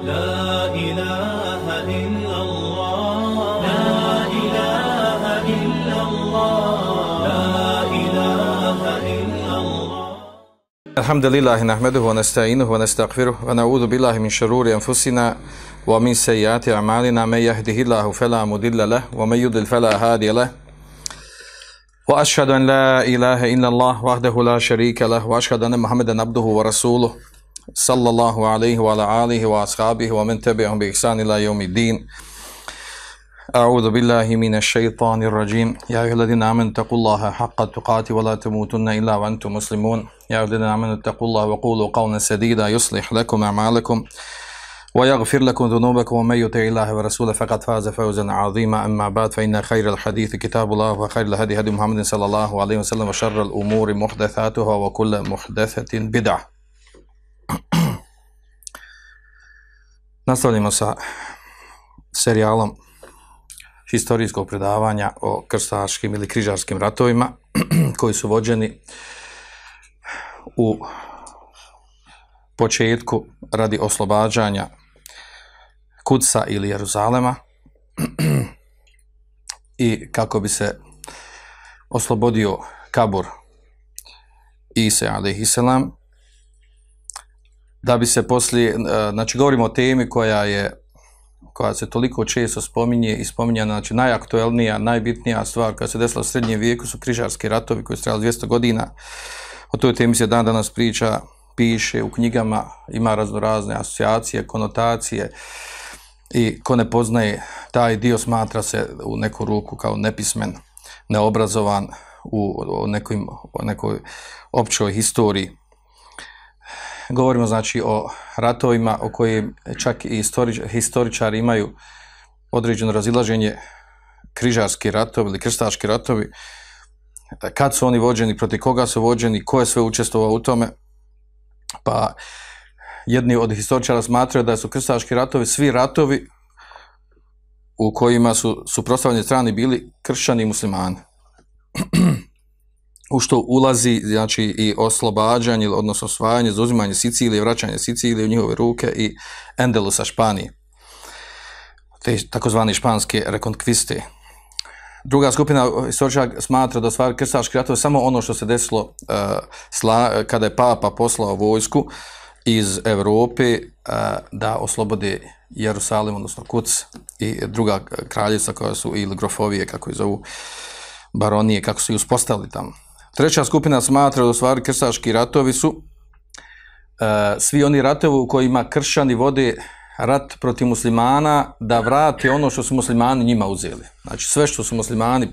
لا إله إلا الله لا إله إلا الله لا إله إلا الله الحمد لله نحمده ونستعينه ونستغفره ونعوذ بالله من شرور أنفسنا ومن سيئات أعمالنا من يهده الله فلا مضل له ومن يضلل فلا هادي له وأشهد أن لا إله إلا الله وحده لا شريك له وأشهد أن محمدا عبده ورسوله صلى الله عليه وعلى آله وأصحابه ومن تبعهم بإحسان إلى يوم الدين. أعوذ بالله من الشيطان الرجيم. يا أيها الذين آمنوا اتقوا الله حق تقاته ولا تموتن إلا وأنتم مسلمون. يا أيها الذين آمنوا اتقوا الله وقولوا قولا سديدا يصلح لكم أعمالكم ويغفر لكم ذنوبكم ومن يطع الله ورسوله فقد فاز فوزا عظيما. أما بعد فإن خير الحديث كتاب الله وخير الهدي هدي محمد صلى الله عليه وسلم وشر الأمور محدثاتها وكل محدثة بدعة. Nastavljamo sa serijalom historijskog predavanja o krstaškim ili križarskim ratovima koji su vođeni u početku radi oslobađanja Kudsa ili Jeruzalema i kako bi se oslobodio kabur Ise alejhiselam, da bi se poslije, znači govorimo o temi koja se toliko često spominje i spominjana, znači najaktuelnija, najbitnija stvar koja se desila u srednjem vijeku su križarski ratovi koji su trajali 200 godina. O toj temi se danas priča, piše u knjigama, ima raznorazne asocijacije, konotacije i ko ne poznaje taj dio smatra se u neku ruku kao nepismen, neobrazovan u nekoj općoj historiji. Govorimo znači o ratovima o kojim čak i historičari imaju određeno razilaženje, križarski ratovi ili krstaški ratovi, kad su oni vođeni, protiv koga su vođeni, ko je sve učestvovao u tome. Pa jedni od historičara smatraju da su krstaški ratovi svi ratovi u kojima su suprotstavljene strane bili kršćani i muslimani. U što ulazi znači i oslobađanje, odnosno osvajanje, zauzimanje Sicilije, vraćanje Sicilije u njihove ruke i Endelusa, Španije, te takozvane španske rekonkviste. Druga skupina historičara smatra da stvari krstaški ratovi samo ono što se desilo kada je Papa poslao vojsku iz Europe da oslobode Jerusalim, odnosno Kuds i druga kraljevstva koja su, ili grofovije, kako ih zovu, baronije, kako su i uspostavili tamo. Treća skupina smatra da u stvari krstaški ratovi su svi oni ratovi u kojima kršćani vode rat protiv muslimana da vrate ono što su muslimani njima uzeli. Znači sve što su muslimani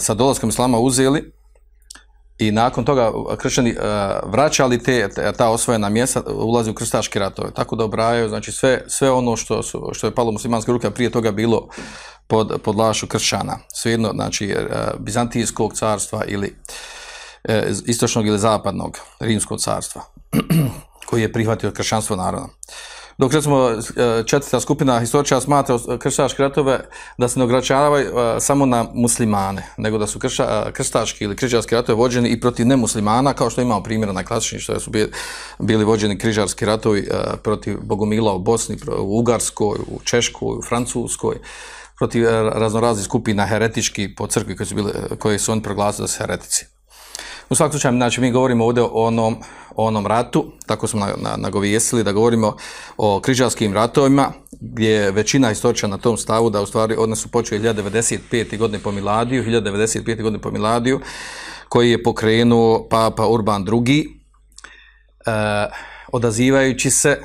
sa dolaskom islama uzeli i nakon toga kršćani vraćali ta osvojena mjesta, ulazi u krstaške ratove. Tako da obrajaju znači sve ono što je palo u muslimanske ruke, prije toga bilo pod vlašću kršćana. Svejedno, znači Bizantijskog carstva ili istočnog ili zapadnog Rimskog carstva koji je prihvatio kršćanstvo naravno. Dok recimo četvrta skupina historičara smatra krstaške ratove da se ne ograničavaju samo na muslimane, nego da su krstaški ili križarski ratovi vođeni i protiv nemuslimana, kao što imamo primjera najklasičniji što su bili vođeni križarski ratovi protiv bogumila u Bosni, u Ugarskoj, u Češkoj, u Francuskoj, protiv raznoraznih skupina heretički po crkvi koje su oni proglasili da su heretici. U svakom slučaju, znači, mi govorimo ovdje o onom ratu, tako smo nagovijestili da govorimo o križarskim ratovima, gdje je većina historičara na tom stavu da u stvari one su počeli 1095. godine po Miladiju, koji je pokrenuo Papa Urban II, odazivajući se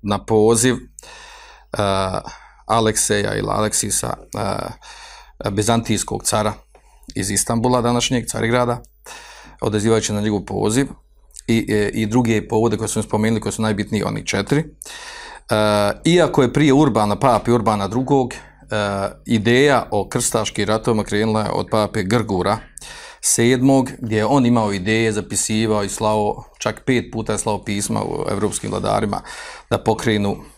na poziv Alekseja ili Aleksisa, bizantijskog cara iz Istanbula, današnjeg Carigrada, odazivajući na njegov poziv i druge povode koje smo spomenuli, koje su najbitniji, oni 4. Iako je prije Pape Urbana II, ideja o krstaškim ratovima krenula od Pape Grgura VII, gdje je on imao ideje, zapisivao i slao, čak 5 puta je slao pisma u evropskim vladarima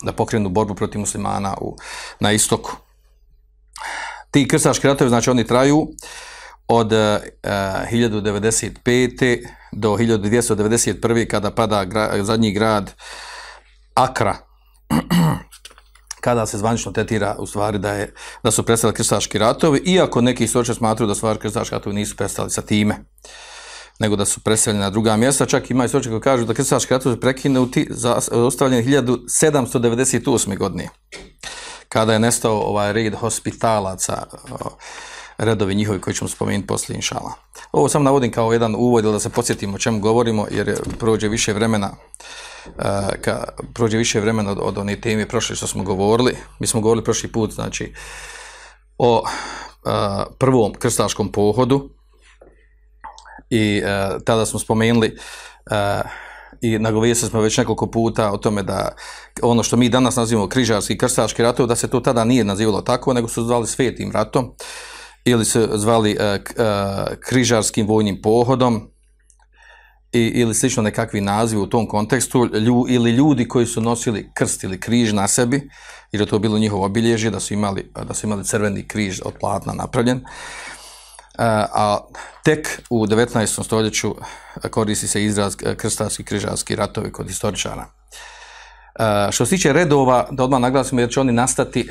da pokrenu borbu protiv muslimana na istoku. Ti krstaški ratovi, znači oni traju od 1095. do 1291. kada pada zadnji grad Akra, kada se zvanično tretira u stvari da su prestali krstaški ratovi, iako neki istoričari smatruju da stvari krstaški ratovi nisu prestali sa time, nego da su preseljeni na druga mjesta. Čak ima istoričari koji kažu da krstaški ratovi su prekinuti ostavljeni 1798. godine, kada je nestao ovaj red hospitalaca, redovi njihovi koji ćemo spomenuti poslije inšala. Ovo sam navodim kao jedan uvod da se podsjetimo o čemu govorimo, jer prođe više vremena od one teme prošle što smo govorili. Mi smo govorili prošli put, znači, o prvom krstaškom pohodu i tada smo spomenuli i nagovijestili smo već nekoliko puta o tome da ono što mi danas nazivamo križarski krstaški ratovi, da se to tada nije nazivalo tako, nego su zvali Svetim ratom ili se zvali križarskim vojnim pohodom ili slično nekakvi nazivi u tom kontekstu, ili ljudi koji su nosili krst ili križ na sebi, jer je to bilo njihovo obilježje, da su imali crveni križ od platna napravljen. A tek u 19. stoljeću koristi se izraz krstaški križarski ratovi kod historičara. Što se tiče redova, da odmah naglasimo, jer će oni nastati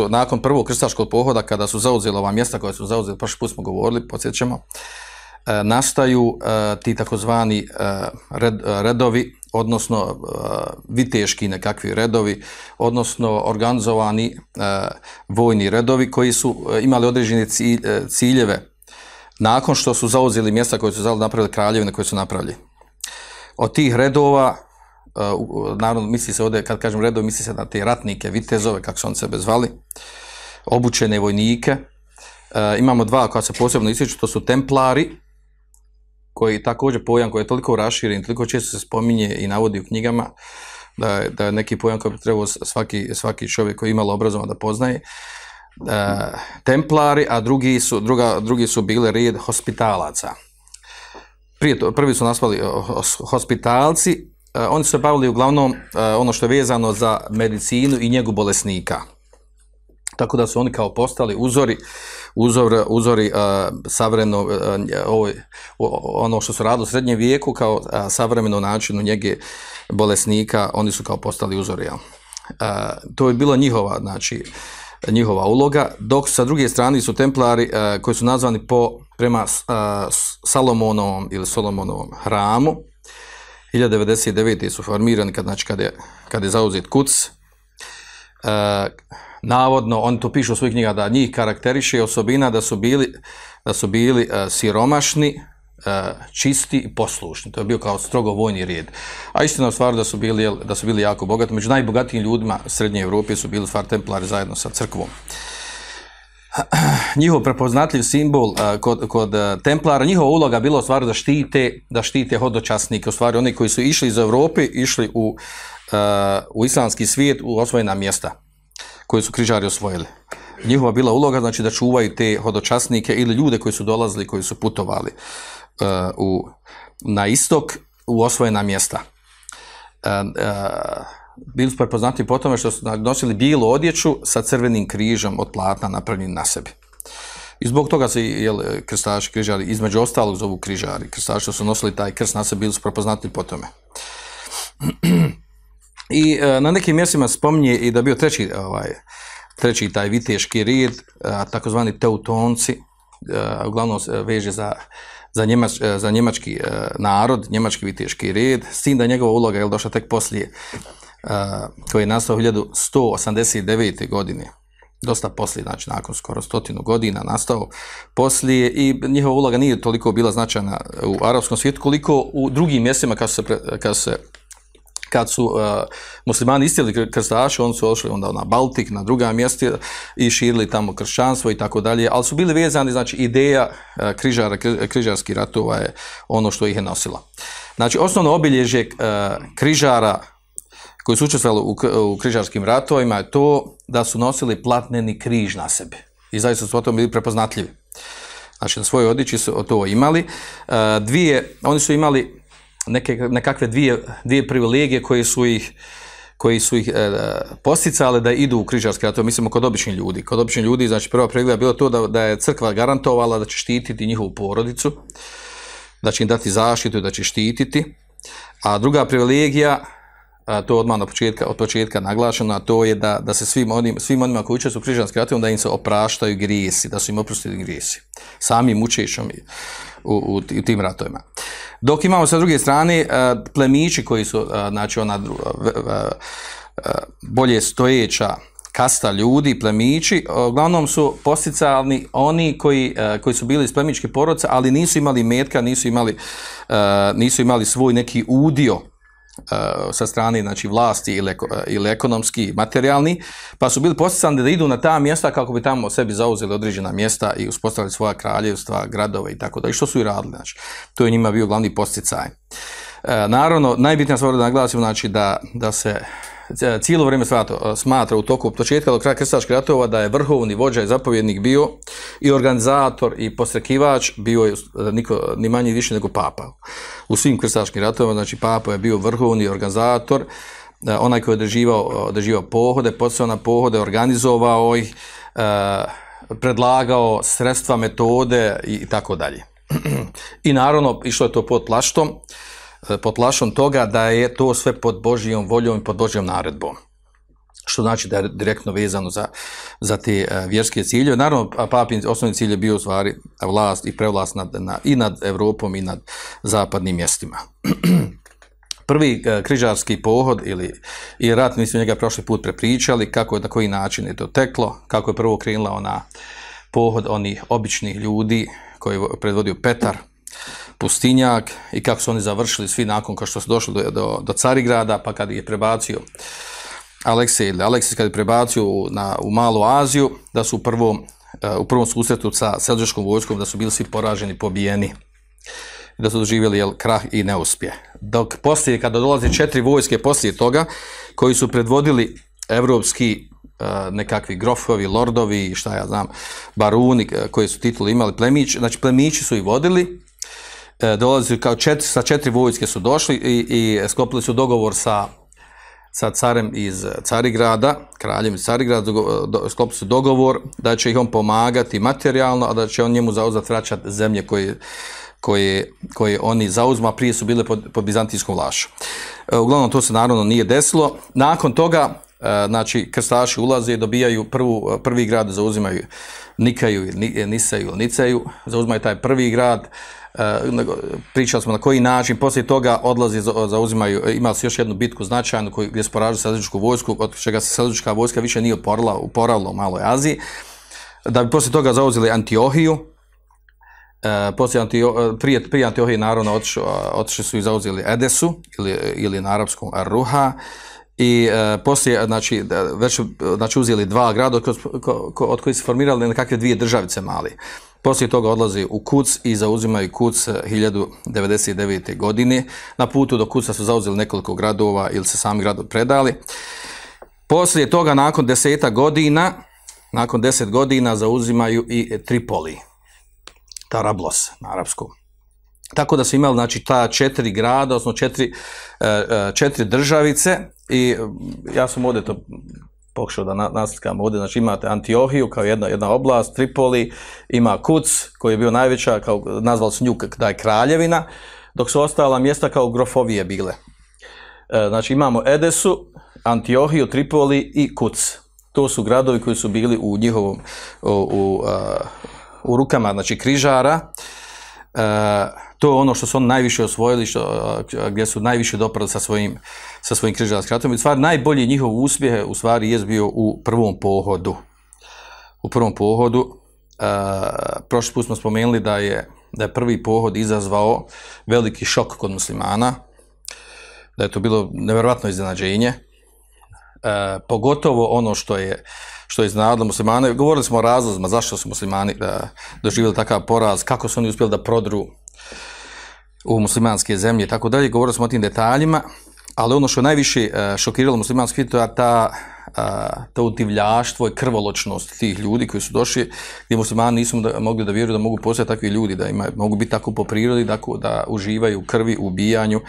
nakon prvog krstaškog pohoda, kada su zauzeli ova mjesta koja su zauzeli, prošli put smo govorili, podsjećamo, nastaju ti takozvani redovi, odnosno viteški nekakvi redovi, odnosno organizovani vojni redovi koji su imali određene ciljeve nakon što su zauzeli mjesta koje su napravili kraljevine koje su napravili. Od tih redova, naravno misli se ovdje, kad kažem redovi, misli se na te ratnike, vitezove, kako su on sebe zvali, obučene vojnike. Imamo dva koja se posebno ističu, to su templari, koji također pojam koji je toliko raširen, toliko često se spominje i navodi u knjigama, da je neki pojam koji bi trebao svaki čovjek koji je imalo obrazovan da poznaje. Templari, a drugi su bili red hospitalaca. Prvi su nazvali hospitalci, oni su se bavili uglavnom ono što je vezano za medicinu i njegu bolesnika. Tako da su oni kao postali uzori savremeno, ono što su radili u srednjem vijeku kao savremeno načinu njege bolesnika, oni su kao postali uzori. To je bila njihova uloga, dok sa druge strane su templari koji su nazvani prema Salomonovom ili Solomonovom hramu. 1099. su formirani kad je zauzet Kuc. Navodno, oni to pišu u svojih knjiga da njih karakteriše osobina da su bili siromašni, čisti i poslušni. To je bio kao strogo vojni red. A istina u stvari da su bili jako bogati. Među najbogatijim ljudima Srednje Evrope su bili stvar templari zajedno sa crkvom. Njihov prepoznatljiv simbol kod templara, njihova uloga bila u stvari da štite hodočasnike, u stvari oni koji su išli iz Evrope, išli u islamski svijet, u osvojena mjesta koje su križari osvojili. Njihova bila uloga, znači, da čuvaju te hodočasnike ili ljude koji su dolazili, koji su putovali na istok u osvojena mjesta. Bili su prepoznati po tome što su nosili bijelu odjeću sa crvenim križom od platna napravljenim na sebi. I zbog toga se krstaši, križari, između ostalog zovu križari. Krstaši što su nosili taj krst na sebi, bili su prepoznati po tome. I na nekim mjestima spominje i da je bio treći taj viteški red, takozvani teutonci, uglavnom veže za njemački narod, njemački viteški red, s tim da njegova uloga je došla tek poslije, koji je nastao 1189. godine, dosta poslije, znači nakon skoro 100 godina nastao poslije, i njihova uloga nije toliko bila značajna u arapskom svijetu koliko u drugim mjestima kad su muslimani istjeli krstaši, oni su ošli onda na Baltik, na druga mjesta i širili tamo kršćanstvo i tako dalje, ali su bili vezani, znači ideja križarskih ratova je ono što ih je nosilo. Znači osnovno obilježje križara koji su učestvovali u križarskim ratovima je to da su nosili platneni križ na sebi i zaista su o tom bili prepoznatljivi. Znači na svojoj odjeći su to imali. Oni su imali nekakve dvije privilegije koji su ih posticali da idu u križarske ratove, mislimo kod običnih ljudi. Kod običnih ljudi, znači prva privilegija je bilo to da je crkva garantovala da će štititi njihovu porodicu, da će im dati zaštitu i da će štititi. A druga privilegija to odmah od početka naglašeno, a to je da se svim onima koji učestvuju u križarskim ratovima, da im se opraštaju grijesi, da su im oprostili grijesi. Samim učešćom u tim ratovima. Dok imamo sa druge strane plemići koji su, znači ona bolje stojeća kasta ljudi, plemići, uglavnom su posticalni oni koji su bili iz plemičke porodice, ali nisu imali metka, nisu imali svoj neki udio sa strane, znači, vlasti ili ekonomski, materijalni, pa su bili posticani da idu na ta mjesta kako bi tamo sebi zauzeli određena mjesta i uspostavili svoja kraljevstva, gradove i tako da. I što su i radili, znači, to je njima bio glavni posticaj. Naravno, najbitnija stvar da naglasimo, znači, da se cijelo vrijeme smatra u toku od početka do kraja krstaških ratova da je vrhovni vođa i zapovjednik bio i organizator i posrekivač bio je ni manje ni više nego papa. U svim krstaškim ratovima, znači, papa je bio vrhovni organizator, onaj koji je održivao pohode, poticao na pohode, organizovao ih, predlagao sredstva, metode i tako dalje. I naravno, išlo je to pod plaštom toga da je to sve pod Božjom voljom i pod Božjom naredbom. Što znači da je direktno vezano za te vjerske ciljeve. Naravno, papin osnovni cilj je bio u stvari vlast i prevlast i nad Europom i nad zapadnim mjestima. Prvi križarski pohod i rat, mi smo njega prošli put prepričali, na koji način je to teklo, kako je prvo krenula ona pohod onih običnih ljudi koji je predvodio Petar, pustinjak, i kako su oni završili svi nakon kao što su došli do Carigrada, pa kad je prebacio Aleksij kad je prebacio u Malu Aziju, da su u prvom susretu sa selđučkom vojskom, da su bili svi poraženi, pobijeni, da su doživjeli krah i neuspjeh. Dok poslije, kada dolaze 4 vojske poslije toga, koji su predvodili evropski nekakvi grofovi, lordovi, šta ja znam, baruni, koji su tituli imali, plemići, znači plemići su ih vodili, dolazili kao sa 4 vojske su došli i sklopili su dogovor sa carem iz Carigrada, kraljem iz Carigrada, sklopili su dogovor da će ih on pomagati materijalno, a da će on njemu zauzeti vraćati zemlje koje oni zauzmu, a prije su bile pod bizantijskom vlašću. Uglavnom, to se naravno nije desilo. Nakon toga, znači, krstaši ulaze i dobijaju prvi grad, zauzimaju Nikaju, Niceju, zauzimaju taj prvi grad. Pričali smo na koji način, poslije toga odlazi, zauzimaju, imali su još jednu bitku značajnu gdje su poražili selđučku vojsku, od čega se selđučka vojska više nije oporavila u Maloj Aziji, da bi poslije toga zauzeli Antiohiju. Prije Antiohije naravno otišli su i zauzeli Edesu ili na arapskom Ar-Ruha, i poslije, znači uzeli 2 grada od kojih se formirali nekakve 2 državice mali. Poslije toga odlazi u Kuc i zauzimaju Kuc 1099. godine. Na putu do Kuca su zauzeli nekoliko gradova ili se sami gradovi predali. Poslije toga, nakon 10 godina zauzimaju i Tripoli, Tarablos na arapskom. Tako da su imali, znači, ta 4 grada, odnosno 4 državice, i ja sam ovdje to pokušao da naslikam ovdje, znači imate Antiohiju kao jedna oblast, Tripoli, ima Kuc koji je bio najveća, nazvali su nju da je kraljevina, dok su ostala mjesta kao grofovije bile. Znači imamo Edesu, Antiohiju, Tripoli i Kuc. To su gradovi koji su bili u njihovom, u rukama, znači, križara. To je ono što su oni najviše osvojili, gdje su najviše doprali sa svojim križarskim ratom. I stvar, najbolji njihov uspjeh u stvari je bio u prvom pohodu. Prošli put smo spomenuli da je prvi pohod izazvao veliki šok kod muslimana, da je to bilo nevjerojatno iznenađenje, pogotovo ono što je iznenadilo muslimane. Govorili smo o razlozima zašto su muslimani doživjeli takav poraz, kako su oni uspjeli da prodru u muslimanske zemlje i tako dalje. Govorili smo o tim detaljima, ali ono što je najviše šokiralo muslimanski svijet, to je to divljaštvo i krvoločnost tih ljudi koji su došli, gdje muslimani nisu mogli da vjeruju da mogu postojati takvi ljudi, mogu biti tako po prirodi, da uživaju u krvi, u ubijanju,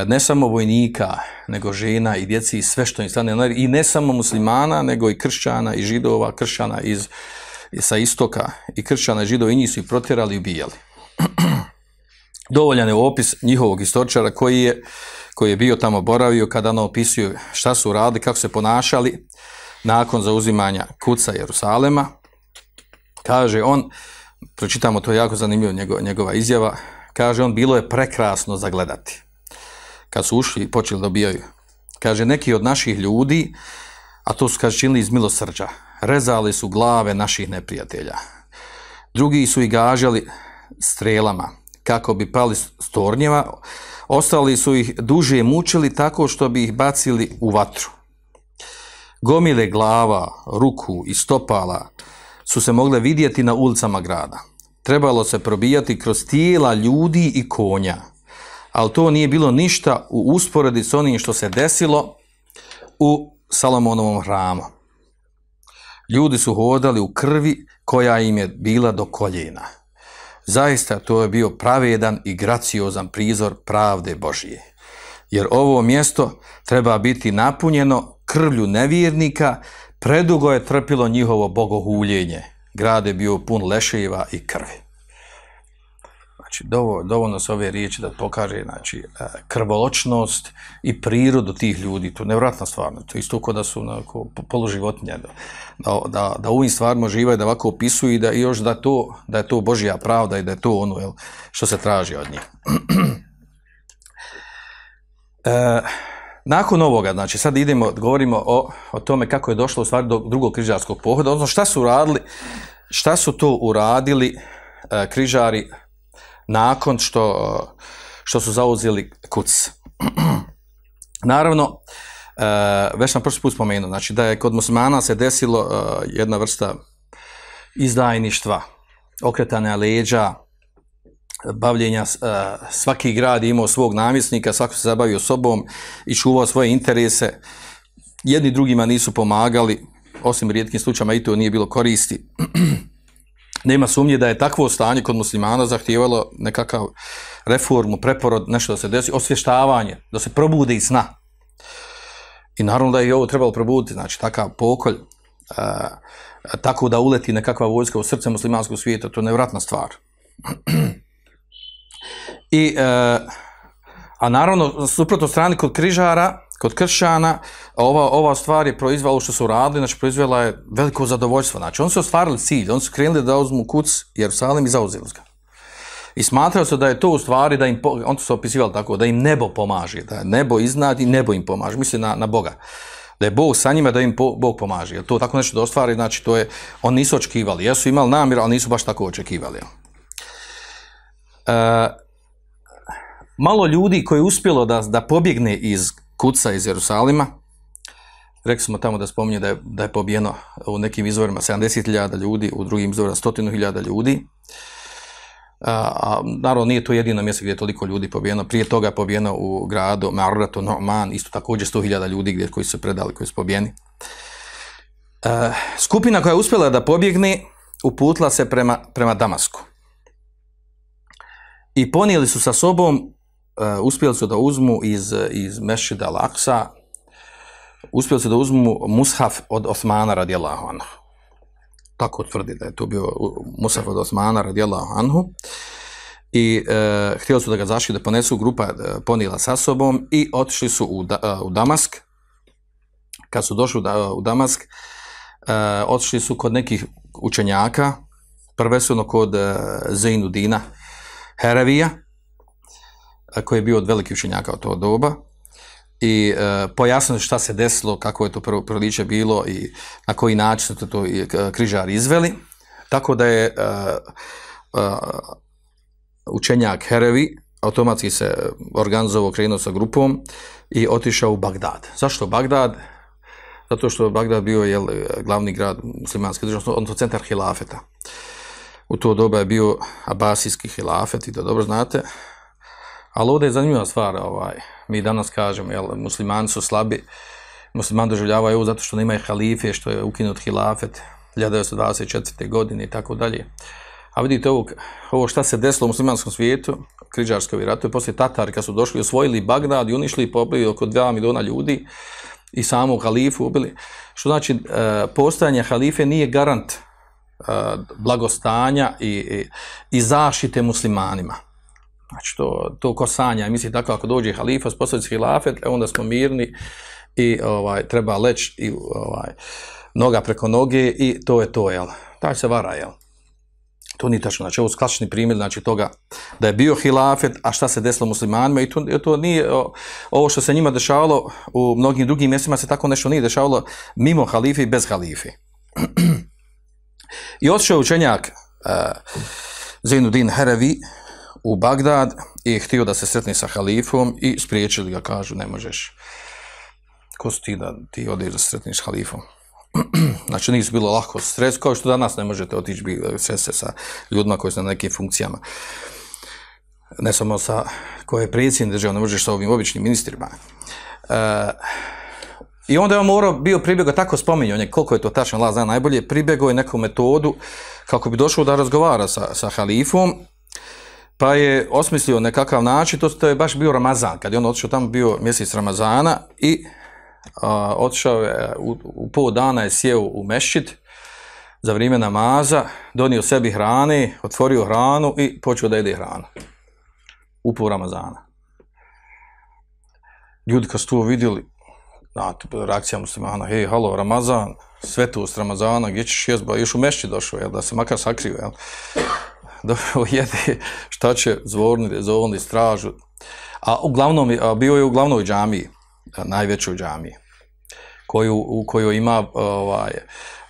ne samo vojnika, nego žena i djeci i sve što im stane, i ne samo muslimana, nego i kršćana i židova, kršćana sa istoka i kršćana i židova, i njih su ih protjerali i ubijali. Dovoljan je opis njihovog istoričara koji je bio tamo boravio, kada ono opisuje šta su radili, kako se ponašali nakon zauzimanja Kuca Jerusalema. Kaže on, pročitamo, to je jako zanimljivo, njegova izjava, kaže on, bilo je prekrasno zagledati. Kad su ušli i počeli dobijaju. Kaže, neki od naših ljudi, a to su, kaže, činili iz milosrđa, rezali su glave naših neprijatelja. Drugi su ih gažali strelama, kako bi pali s tornjeva, ostali su ih duže mučili tako što bi ih bacili u vatru. Gomile glava, ruku i stopala su se mogle vidjeti na ulicama grada. Trebalo se probijati kroz tijela ljudi i konja, ali to nije bilo ništa u usporedi s onim što se desilo u Salomonovom hramu. Ljudi su hodali u krvi koja im je bila do koljena. Zaista to je bio pravedan i graciozan prizor pravde Božije. Jer ovo mjesto treba biti napunjeno krvlju nevjernika, predugo je trpilo njihovo bogohuljenje. Grad je bio pun leševa i krvi. Znači, dovoljno su ove riječi da pokaže, znači, krvoločnost i prirodu tih ljudi. To je nevratna stvar. To je isto kao da su poluživotnje. Da u ovim stvarima živaju, da ovako opisuju i da još da je to Božja pravda i da je to ono što se traži od njih. Nakon ovoga, znači sad govorimo o tome kako je došlo u stvari do drugog križarskog pohoda, odnosno šta su to uradili križari nakon što su zauzeli Kuc. Naravno, već sam prošli put spomenuo, znači da je kod muslimana se desilo jedna vrsta izdajništva, okretanja leđa, bavljenja, svaki grad je imao svog namjesnika, svako se zabavio sobom i čuvao svoje interese, jedni drugima nisu pomagali, osim rijetkim slučajima i to nije bilo koristi. Nema sumnje da je takvo stanje kod muslimana zahtijevalo nekakav reformu, preporod, nešto da se desi, osvještavanje, da se probude iz sna. I naravno da je i ovo trebalo probuditi, znači takav pokolj, tako da uleti nekakva vojska u srce muslimanskog svijeta, to je nevratna stvar. A naravno, suprotno strani kod križara, kod kršćana, ova stvar je proizvala što su radili, znači proizvela je veliko zadovoljstvo. Znači, oni su ostvarili cilj, oni su krenuli da uzmu Kuc, Jerusalim i zauzeli ga. I smatrali su da je to u stvari, oni su se opisivali tako, da im nebo pomaže, da je nebo iznad i nebo im pomaže, misli na Boga. Da je Bog sa njima, da im Bog pomaže. Jer to tako nešto da ostvari, znači to je, oni nisu očekivali, jesu imali namjer, ali nisu baš tako očekivali. Malo ljudi koji je uspjelo da pobjegne iz Kuca, iz Jerusalima, rekli smo tamo da spominje da je pobijeno u nekim izvorima 70.000 ljudi, u drugim izvorima 100.000 ljudi. Naravno, nije to jedino mjesto gdje je toliko ljudi pobijeno. Prije toga je pobijeno u gradu Ma'arratu Nu'man, isto također 100.000 ljudi koji su se predali, koji su pobijeni. Skupina koja je uspjela da pobjegne uputila se prema Damasku. I ponijeli su sa sobom, uspjeli su da uzmu iz Mešida Al-Aqsa, uspjeli su da uzmu mushaf od Osmana radijallahu anhu. Tako tvrdi da je to bio mushaf od Osmana radijallahu anhu. I htjeli su da ga zašli, da ponesu, grupa ponijela sa sobom i otišli su u Damask. Kad su došli u Damask, otišli su kod nekih učenjaka, prvenstveno kod Zeinudina Herevija, koji je bio od velikih učenjaka od tog doba, i pojasnili šta se desilo, kako je to proliče bilo i na koji način su to križari izveli. Tako da je učenjak Herevi automatski se organizovao, krenuo sa grupom i otišao u Bagdad. Zašto Bagdad? Zato što je Bagdad bio glavni grad muslimanske države, odnosno centar hilafeta. U to doba je bio abasijski hilafet, i to dobro znate. Ali ovdje je zanimljiva stvar, mi danas kažemo, muslimani su slabi, muslimani doživljavaju ovo zato što nemaju halife, što je ukinut hilafet 1924. godine i tako dalje. A vidite ovo šta se desilo u muslimanskom svijetu, križarskoj ratu, poslije Tatari kad su došli, osvojili Bagdad i unišli i pobili oko 2 miliona ljudi i samu halifu ubili. Što znači, postojanje halife nije garant blagostanja i zaštite muslimanima. Znači to kosanja, mislim tako ako dođe halifa, sposobi hilafet, onda smo mirni i treba leći i noga preko noge i to je to, jel? Taj se vara, jel? To nije tačno, znači ovo su klasični primjer, znači toga da je bio hilafet, a šta se desilo muslimanima i to nije, ovo što se njima dešavalo u mnogim drugim mjestima se tako nešto nije dešavalo mimo halife i bez halife. I otišao je učenjak Zainuddin Herevi u Bagdad i htio da se sretne sa halifom i spriječili ga, kažu ne možeš. Ko su ti da ti odeš da se sretniš s halifom? Znači nisu bilo lako stres, kao što danas ne možete otići sresti sa ljudima koji su na nekim funkcijama. Ne samo sa koje je predsjednik država, ne možeš sa ovim običnim ministrima. I onda je on bio pribjegao, tako spominjao koliko je to tačno, Allah zna najbolje, pribjegao je neku metodu kako bi došao da razgovara sa halifom, pa je osmislio nekakav način, to je baš bio Ramazan, kad je on otišao tamo, bio mjesec Ramazana i otišao je, u pol dana je sjeo u mešćid za vrijeme namaza, donio sebi hrane, otvorio hranu i počeo da jede hranu. U pol Ramazana. Ljudi kad su to vidjeli, reakcija muslimana, hej, halo, Ramazan, svetost Ramazana, gdje ćeš jesti, još u mešćid došao, jel, da se makar sakrio, jel. Dobro, jede, šta će, zvorni stražu. Bio je u glavnoj džamiji, najvećoj džamiji, u kojoj ima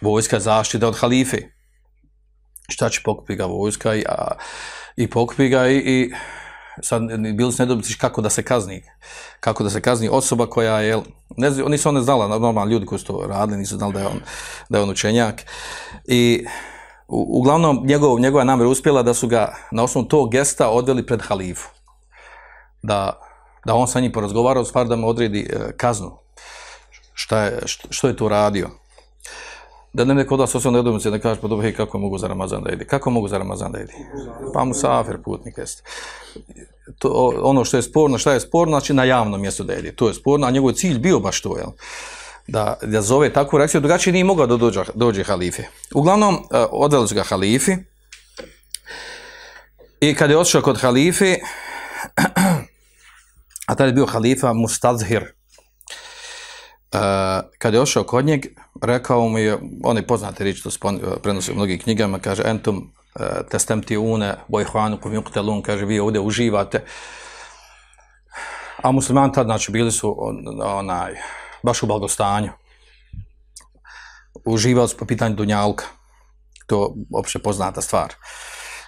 vojska zaštita od halife. Šta će pokupi ga vojska i pokupi ga i sad bili su nedobici kako da se kazni osoba koja je, nisu one znala, normalni ljudi koji su to radili, nisu znali da je on učenjak i uglavnom njegova namjera uspjela da su ga na osnovu tog gesta odveli pred halifu. Da on sa njim porazgovarao, stvar da mu odredi kaznu. Što je to radio? Da ne neko od vas osobno nedomice da kaže, pa dobro, hej, kako mogu za Ramazan da jedi? Kako mogu za Ramazan da jedi? Pa musafir, putnik jeste. Ono što je sporno, šta je sporno, znači na javnom mjestu da jedi. To je sporno, a njegov cilj bio baš to, jel? Da zove takvu reakciju, drugačije nije mogao da dođe halife. Uglavnom, odveli su ga halifi i kad je otišao kod halife, a tada je bio halifa Mustazhir. Kad je otišao kod njeg, rekao mu je, on je poznate riječi, to prenosi u mnogim knjigama, kaže, entum testemtiune vojhvanukum yuqtalun, kaže, vi ovdje uživate. A muslimani tad, znači, bili su baš u blagostanju. Uživali su po pitanju dunjalka. To je opće poznata stvar.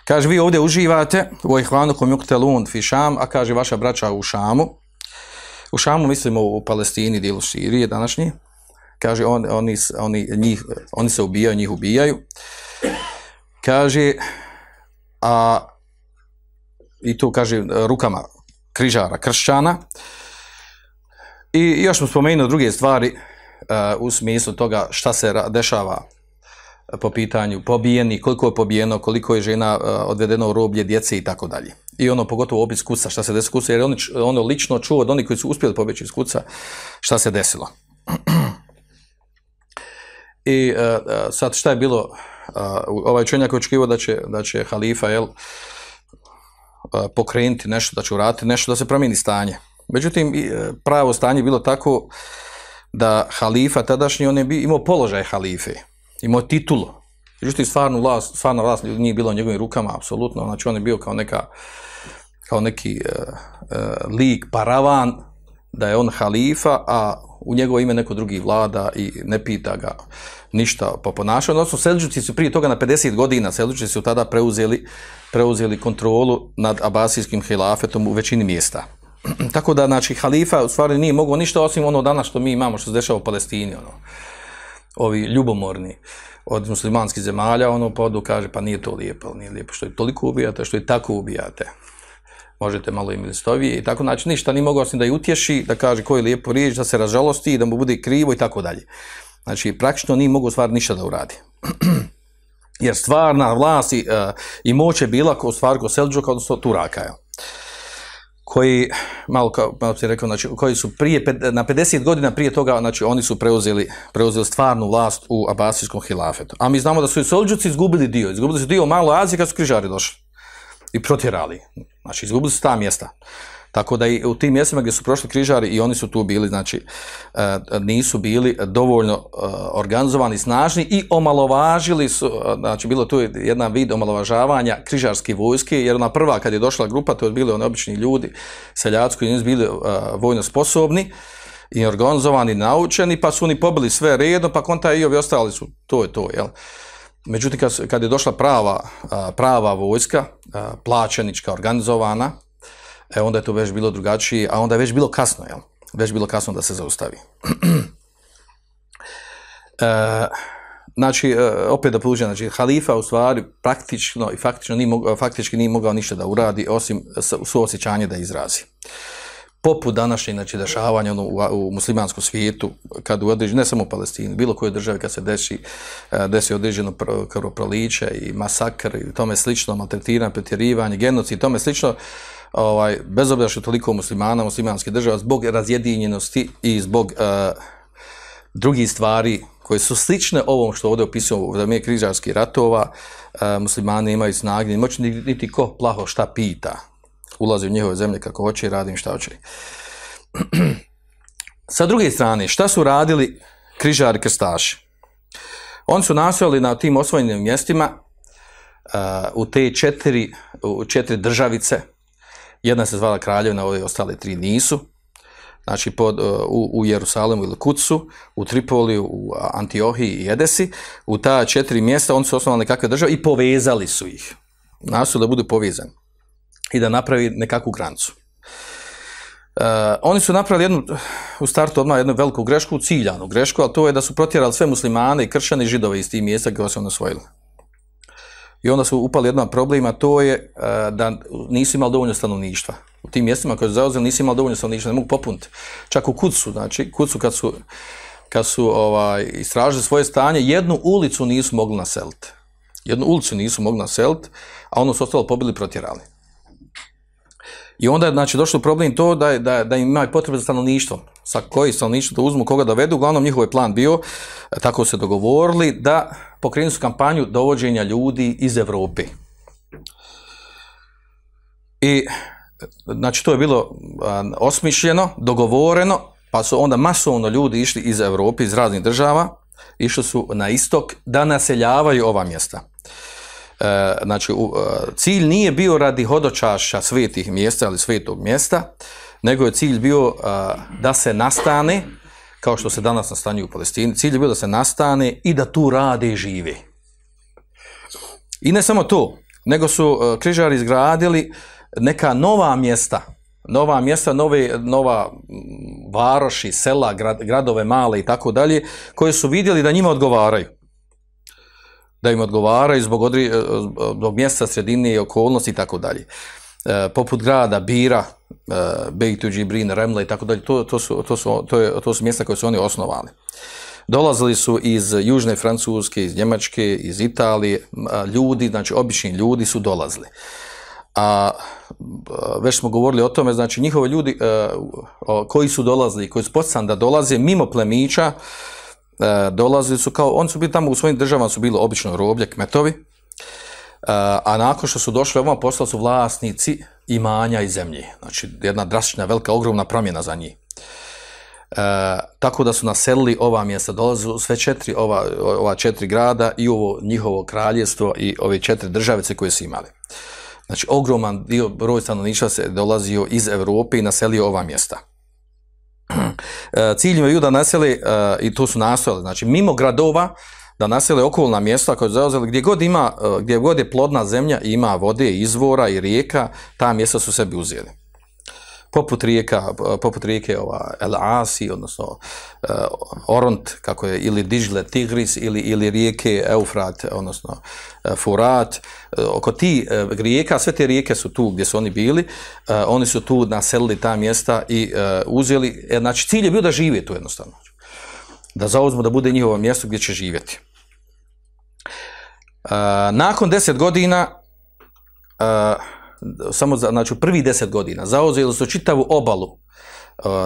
Kaže, vi ovdje uživate, vojhvanukum yuqtalun fi Šam, a kaže, vaša braća u Šamu. U Šamu mislimo u Palestini, dijelu Sirije današnji. Kaže, oni se ubijaju, njih ubijaju. Kaže, i to kaže rukama križara, kršćana. I još smo spomenuli druge stvari u smislu toga šta se dešava po pitanju pobijeni, koliko je pobijeno, koliko je žena odvedeno u roblje, djece i tako dalje. I ono pogotovo opis kuca, šta se desilo kuca, jer ono lično čuo od onih koji su uspjeli pobjeći iz kuca, šta se desilo. I sad šta je bilo, ovaj učenjak očekivao da će halifa pokrenuti nešto, da će uraditi nešto da se promijeni stanje. Međutim, pravo stanje je bilo tako da halifa tadašnji, on je imao položaj halife, imao titulu. Međutim, stvarna vlast nije bila u njegovim rukama, apsolutno. Znači, on je bio kao neki lik, paravan, da je on halifa, a u njegovo ime neko drugi vlada i ne pita ga ništa po ponašanju. Odnosno, Seldžuci su prije toga na 50 godina, Seldžuci su tada preuzeli kontrolu nad abasijskim hilafetom u većini mjesta. Tako da, znači, halifa u stvari nije mogao ništa osim ono danas što mi imamo, što se dešava u Palestini, ovi ljubomorni od muslimanskih zemalja, podu kaže, pa nije to lijepo, nije lijepo što je toliko ubijate, što je tako ubijate. Možete malo im listovije i tako, znači ništa nije mogao osim da je utješi, da kaže koju lijepu riječ, da se ražalosti, da mu bude krivo i tako dalje. Znači, praktično nije mogao stvar ništa da uradi. Jer stvarna vlast i moć je bila u stvari kod Seldžuka, odnosno Turaka, koji, malo sam rekao, znači, koji su na 50 godina prije toga, znači, oni su preuzeli stvarnu vlast u abasijskom hilafetu. A mi znamo da su i Seldžuci izgubili su dio Malo Azije kad su križari došli i protjerali. Znači, izgubili su ta mjesta. Tako da i u tim mjestima gdje su prošli križari i oni su tu bili, znači, nisu bili dovoljno organizovani, snažni i omalovažili su, znači, bilo tu jedna vid omalovažavanja križarske vojske, jer ona prva kad je došla grupa, to je bili oni obični ljudi, seljaci koji nisu bili vojno sposobni i organizovani, naučeni, pa su oni pobili sve redom, pa konta i ovi ostali su, to je to, jel? Međutim, kad je došla prava vojska, plaćenička, organizovana, onda je to već bilo drugačije, a onda je već bilo kasno, jel? Već bilo kasno da se zaustavi. Znači, opet da podužem, znači, halifa u stvari praktično i faktički nije mogao ništa da uradi, osim suosjećanje da izrazi. Poput današnjih, znači, dešavanja u muslimanskom svijetu, kad ne samo u Palestini, bilo koje države kad se desi određeno krvoproliće i masakr i tome slično, maltretiranje, pretjerivanje, genocid i tome slično, bez obzira što toliko muslimana, muslimanske države, zbog razjedinjenosti i zbog drugih stvari koje su slične ovom što ovdje opisujemo u vrijeme križarskih ratova, muslimani imaju snage, moći niti ko plaho šta pita. Ulazi u njihove zemlje kako hoće i radi im šta hoće. Sa druge strane, šta su radili križari krstaši? Oni su nastojali na tim osvojenim mjestima u te četiri državice. Jedna se zvala Kraljevina, ove ostale tri nisu. Znači u Jerusalemu ili Kucu, u Tripoliju, u Antiohiji i Edesi. U ta 4 mjesta oni su osnovali nekakve države i povezali su ih. Nastojali da budu povezani i da napravi nekakvu granicu. Oni su napravili u startu odmah jednu veliku grešku, ciljanu grešku, ali to je da su protjerali sve muslimane i kršćane i židove iz tih mjesta koje su oni osvojili. I onda su upali jedan problem, a to je da nisu imali dovoljno stanovništva. U tim mjestima koje su zauzeli nisu imali dovoljno stanovništva, ne mogu popuniti. Čak u Kucu, znači Kucu kad su istražili svoje stanje, jednu ulicu nisu mogli naseliti. A ono su ostalo pobili i protjerali. I onda je, znači, došlo problem to da im imaju potrebe za stanovništvo. Sa koji stanovništvo da uzmu, koga da vedu, uglavnom njihov je plan bio, tako se dogovorili, da pokrenu su kampanju dovođenja ljudi iz Europe. I, znači, to je bilo osmišljeno, dogovoreno, pa su onda masovno ljudi išli iz Europe, iz raznih država, išli su na istok da naseljavaju ova mjesta. Znači, cilj nije bio radi hodočaša svetih mjesta ili svetog mjesta, nego je cilj bio da se nastane, kao što se danas nastanjuju u Palestini, cilj je bio da se nastane i da tu rade i žive. I ne samo to, nego su križari izgradili neka nova mjesta, nova varoši, sela, gradove male i tako dalje, koje su vidjeli da njima odgovaraju. Da im odgovaraju zbog mjesta, sredine i okolnosti i tako dalje. Poput grada Bira, Bejtu Džibrin, Remla i tako dalje, to su mjesta koje su oni osnovali. Dolazili su iz Južne Francuske, iz Njemačke, iz Italije, ljudi, znači obični ljudi su dolazili. A već smo govorili o tome, znači njihovi ljudi koji su dolazili, koji su poticani da dolaze mimo plemića, dolazili su oni su bili tamo u svojim državama, su bili obično roblje, kmetovi, a nakon što su došli ovamo postali su vlasnici imanja i zemlje. Znači jedna drastična, velika, ogromna promjena za njih. Tako da su naselili ova mjesta, dolazili sve ova 4 grada i ovo njihovo kraljevstvo i ove 4 državice koje su imali. Znači ogroman broj stanovništva se dolazio iz Europe i naselio ova mjesta. Cilj im je da nasele, i to su nastojali, znači mimo gradova, da nasele okolna mjesta koje su zauzeli, gdje god je plodna zemlja i ima vode, izvora i rijeka, ta mjesta su sebi uzeli. Poput rijeke El Asi, odnosno Oront, kako je, ili Dižle, Tigris, ili rijeke Eufrat, odnosno Furat. Oko ti rijeka, sve te rijeke su tu gdje su oni bili, oni su tu naselili ta mjesta i uzeli, znači cilj je bio da žive tu jednostavno. Da zauzmu, da bude njihovo mjesto gdje će živjeti. Nakon 10 godina, znači u prvih 10 godina, zauzeli su čitavu obalu,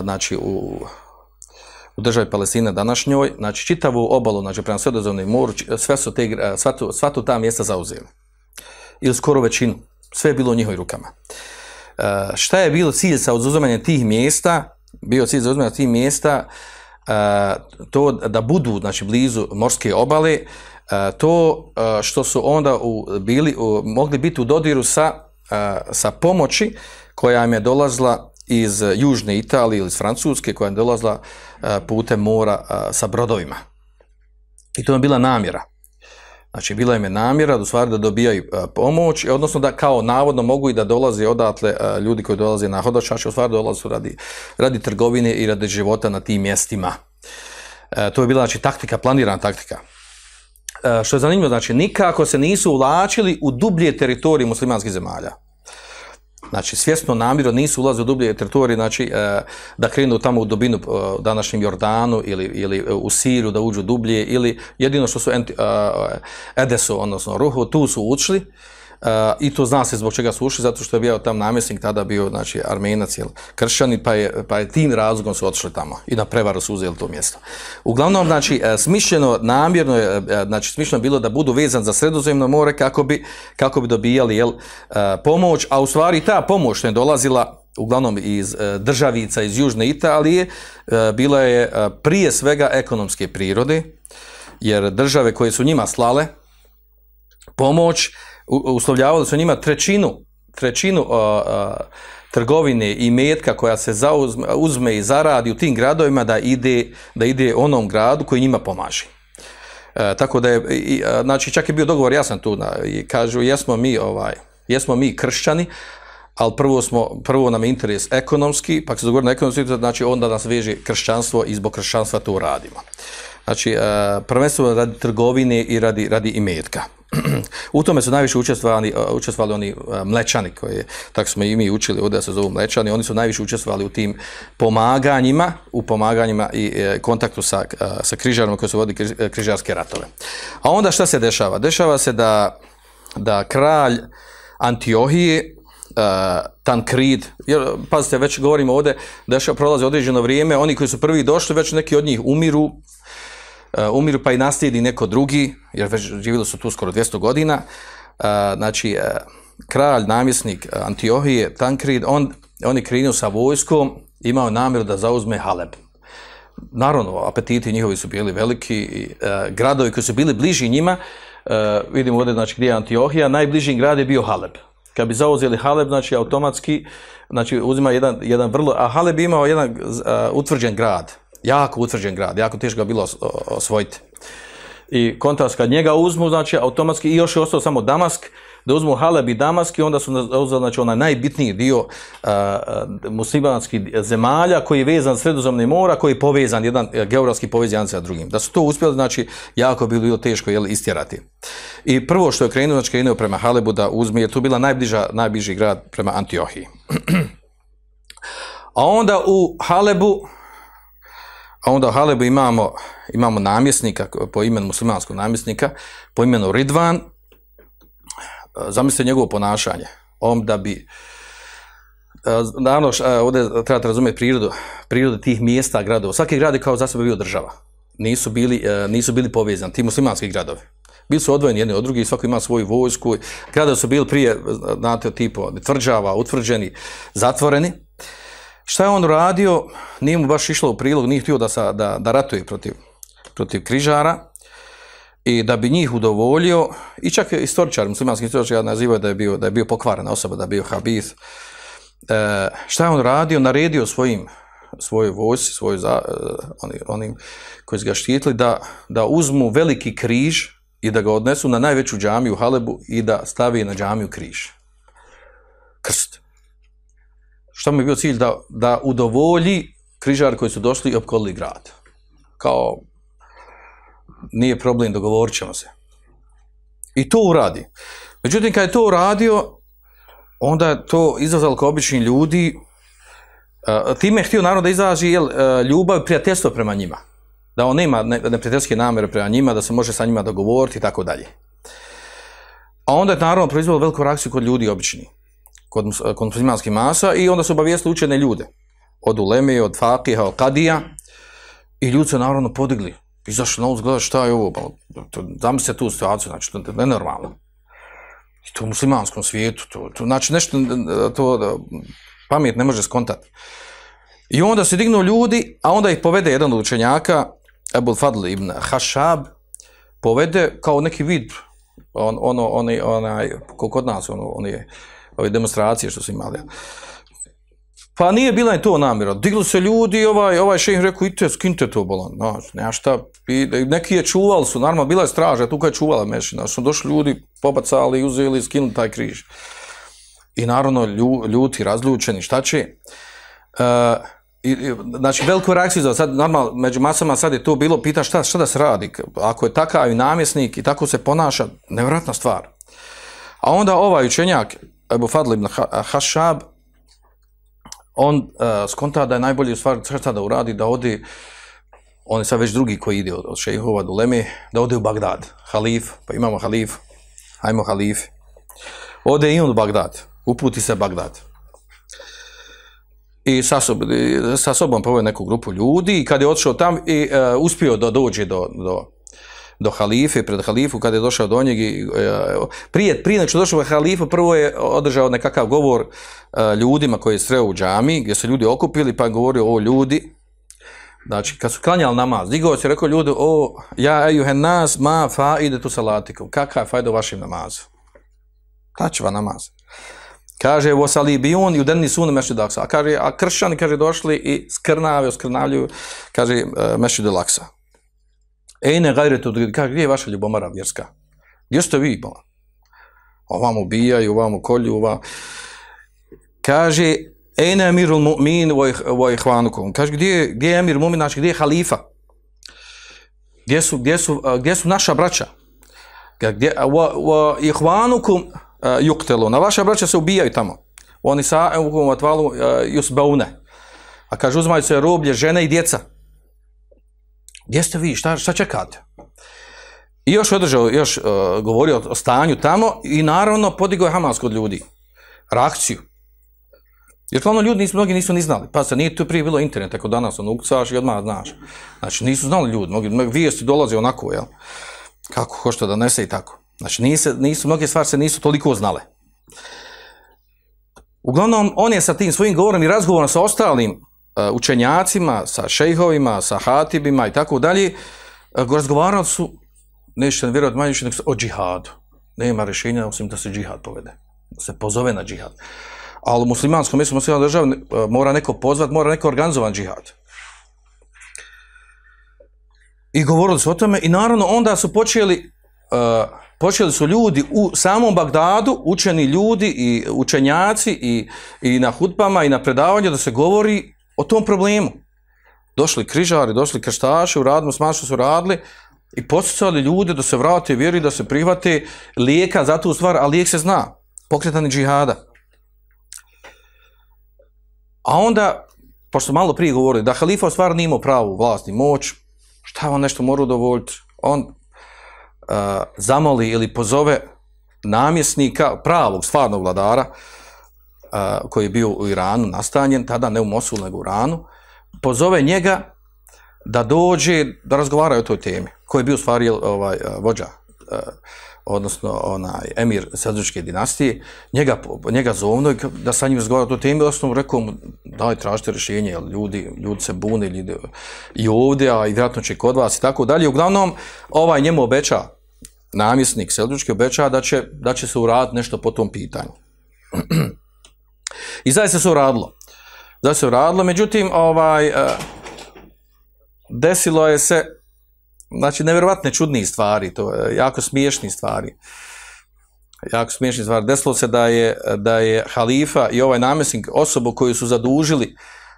znači u državi Palestine današnjoj, znači čitavu obalu, znači prema Sredozemnom moru, sva tu ta mjesta zauzeli. Ili skoro većinu, sve je bilo u njihovim rukama. Šta je bilo cilj sa oduzimanjem tih mjesta? Bio cilj za oduzimanjem tih mjesta to da budu, znači, blizu morske obale, to što su onda mogli biti u dodiru sa pomoći koja im je dolazila iz južne Italije ili iz Francuske, koja je dolazila putem mora sa brodovima. I to je bila namjera. Znači, bila im je namjera u stvari da dobijaju pomoć, odnosno da kao navodno mogu i da dolaze odatle ljudi koji dolaze na hodočašće, u stvari dolaze radi trgovine i radi života na tim mjestima. To je bila, znači, taktika, planirana taktika. Što je zanimljivo, znači, nikako se nisu uvlačili u dublje teritorije muslimanskih zemalja. Znači, svjesno namjerno nisu ulazili u dublje teritorije, znači, da krenu tamo u dubinu današnjem Jordanu ili u Siriju, da uđu dublje, ili jedino što su Edesu, odnosno Ruhu, tu su ušli, i to zna se zbog čega su ušli, zato što je bio tam namjesnik, tada bio, znači, Armenac, kršćani, pa je tim razlogom su otišli tamo i na prevaru su uzeli to mjesto. Uglavnom, znači, smišljeno, namjerno je, znači, smišljeno bilo da budu vezani za Sredozemno more kako bi dobijali, pomoć, a u stvari ta pomoć ne dolazila uglavnom iz državica iz južne Italije, bila je prije svega ekonomske prirode, jer države koje su njima slale pomoć, uslovljavali su njima trećinu trgovine i metka koja se uzme i zaradi u tim gradovima da ide onom gradu koji njima pomaže. Tako da je, znači, čak je bio dogovor jasan tu, i kažu jesmo mi kršćani, ali prvo nam je interes ekonomski, pa se dogovori na ekonomski, znači onda nas veže kršćanstvo i zbog kršćanstva to radimo. Znači, prvenstveno radi trgovine i radi imetka. U tome su najviše učestvovali oni Mlečani, tako smo i mi učili ovdje da se zovu Mlečani, oni su najviše učestvovali u tim pomaganjima i kontaktu sa križarima koji su vodili križarske ratove. A onda šta se dešava? Dešava se da kralj Antiohije, Tankrid, jer pazite, već govorimo ovdje, prolazi određeno vrijeme, oni koji su prvi došli, već neki od njih umiru pa i naslijedi neko drugi, jer već živjeli su tu skoro 200 godina. Znači, kralj, namjesnik Antiohije, Tankrid, on je krenuo sa vojskom, imao namjeru da zauzme Haleb. Naravno, apetiti njihovi su bili veliki, i gradovi koji su bili bliži njima, vidimo ovdje, znači, gdje je Antiohija, najbliži grad je bio Haleb. Kad bi zauzeli Haleb, znači, automatski, znači, uzima jedan vrlo, a Haleb je imao jedan utvrđen grad, jako utvrđen grad, jako teško ga bilo osvojiti. I kontrast, kad njega uzmu, znači, automatski, i još je ostao samo Damask, da uzmu Haleb i Damask, i onda su uzeli, znači, onaj najbitniji dio muslimanskih zemalja koji je vezan Sredozemnim mora, koji je povezan, jedan geografski povezan sa drugim. Da su to uspjeli, znači, jako bi bilo teško, istjerati. I prvo što je krenuo, znači, krenuo prema Halebu da uzme, jer tu bila najbliži grad prema Antiohiji. A onda u Halebu imamo namjesnika po imenu muslimanskog namjesnika, po imenu Ridvan. Zamislite njegovo ponašanje. Naravno, ovdje trebate razumjeti prirodu tih mjesta, gradova. Svaki grad je kao za sebe bio država. Nisu bili povezani, ti muslimanski gradovi. Bili su odvojeni jedni od drugih, i svako ima svoju vojsku. Gradovi su bili prije, znate, tipo tvrđava, utvrđeni, zatvoreni. Šta je on radio? Nije mu baš išlo u prilog, nije htio da ratuje protiv križara, i da bi njih udovoljio, i čak istoričar, muslimanski istoričar nazivaju da je bio pokvarena osoba, da je bio habith. Šta je on radio? Naredio svojoj vojsci, onim koji su ga štitili, da uzmu veliki križ i da ga odnesu na najveću džamiju u Halebu i da stavi na džamiju križ. Krst. Što mu je bio cilj? Da udovolji križari koji su došli i opkolili grad. Kao, nije problem, dogovorit ćemo se. I to uradi. Međutim, kad je to uradio, onda je to izazvalo kao obični ljudi. Time je htio naravno da izrazi ljubav i prijateljstvo prema njima. Da on nema neprijateljske namjere prema njima, da se može sa njima dogovoriti i tako dalje. A onda je naravno proizvelo veliku reakciju kod ljudi obični, kod muslimanskih masa, i onda su obavijestili učene ljude. Od uleme, od fakiha, od kadija, i ljudi su naravno podigli. Izašli na ulicu, gledati šta je ovo, zamislite tu situaciju, znači to je nenormalno. I to u muslimanskom svijetu. To znači nešto, to pamet ne može skontati. I onda se dignu ljudi, a onda ih povede jedan od učenjaka, Ebul Fadl ibn Hašab, povede kao neki vid, kod nas, ove demonstracije što su imali. Pa nije bila ni to namjera. Digli se ljudi i ovaj šejh rekao, idite, skinite to bolan. Nema šta. I neki je čuvali su, naravno, bila je straža, tu koja je čuvala mešina. Su došli ljudi, pobacali, uzeli, skinuli taj križ. I naravno, ljuti, razljučeni, šta će? Znači, veliku reakciju, sad, normalno, među masama sad je to bilo, pita šta da se radi. Ako je takav i namjesnik i tako se ponaša, nevjerojatna stvar. A onda ovaj učenjak, Ebu Fadl ibn Hašab, on skonta da je najbolje u stvari šta da uradi, da ode, on je sad već drugi koji ide od šejhova do Leme, da ode u Bagdad, halif, pa imamo halif, hajmo halif, ode i on u Bagdad, uputi se Bagdad. I sa sobom poveo neku grupu ljudi i kad je otišao tam i uspio da dođe do halife, pred halifu, kad je došao do njega, prije nego što je došao do halifu, prvo je održao nekakav govor ljudima koji je sreo u džami, gdje su ljudi okupili, pa je govorio o ljudi, znači kad su klanjali namaz, digao se i rekao ljudi, ja ejuhen nas ma faidetu salatikum, kakva je fajda u vašim namazu? Tačva namaz. Kaže, vosalibijun i udenni sunu mešćid Aksa. A kršćani, kaže, došli i oskrnavljuju, kaže, mešćid Aksa. Ejne gajretu, kaže, gdje je vaša ljubomara vjerska? Gdje ste vi? Ovamo ubijaju, ovamo kolju, ovamo. Kaže, ejne emirul mu'min voj hvanukom. Kaže, gdje je emir mu'min, znači, gdje je halifa? Gdje su naša braća? Voj hvanukom juktelu. Na vaša braća se ubijaju tamo. Oni sa atvalu yusbaune. A kaže, uzmaju se roblje, žene i djeca. Gdje ste vi? Šta čekate? I još govorio o stanju tamo i naravno podigao je Hamas kod ljudi. Reakciju. Jer glavno ljudi mnogi nisu ni znali. Pa se nije tu prije bilo internet, ako danas ukcaš i odmah znaš. Znači nisu znali ljudi, mnogi vijesti dolaze onako, jel? Kako hoće da nese i tako. Znači mnoge stvari se nisu toliko znale. Uglavnom, on je sa tim svojim govorom i razgovorom sa ostalim učenjacima, sa šejhovima, sa hatibima i tako dalje, razgovarali su, nećete vjerovati manje više, o džihadu. Nema rješenja osim da se džihad povede, da se pozove na džihad. Ali u muslimanskom mjestu, muslimanskoj državi mora neko pozvat, mora neko organizovan džihad. I govorili su o tome i naravno onda su počeli su ljudi u samom Bagdadu, učeni ljudi i učenjaci i na hutbama i na predavanju da se govori o tom problemu. Došli križari, došli krštaši, uradili što su radili i podsticali ljude da se vrate vjeri, da se prihvate lijeka za tu stvar, a lijek se zna, pokretanje džihada. A onda, pošto malo prije govorili, da halifa u stvari nije imao pravu vlast i moć, šta on nešto mora udovoljiti? On zamoli ili pozove namjesnika, pravog, stvarnog vladara, koji je bio u Iranu nastanjen, tada ne u Mosulu, nego u Iranu, pozove njega da dođe, da razgovaraju o toj temi, koji je bio u stvari vođa, odnosno emir Selđučke dinastije, njega zovno da sa njim razgovara o toj temi, osnovno rekao mu, daj, tražite rješenje, jer ljudi se bune i ovdje, a i vjerojatno će kod vas i tako dalje. Uglavnom, njemu obeća, namjesnik Selđučki obeća da će se uraditi nešto po tom pitanju. I zaista se uradilo. Međutim, desilo je se, znači, nevjerovatne čudnih stvari, to je jako smiješnih stvari. Desilo se da je halifa i ovaj namjesnik osobu koju su zadužili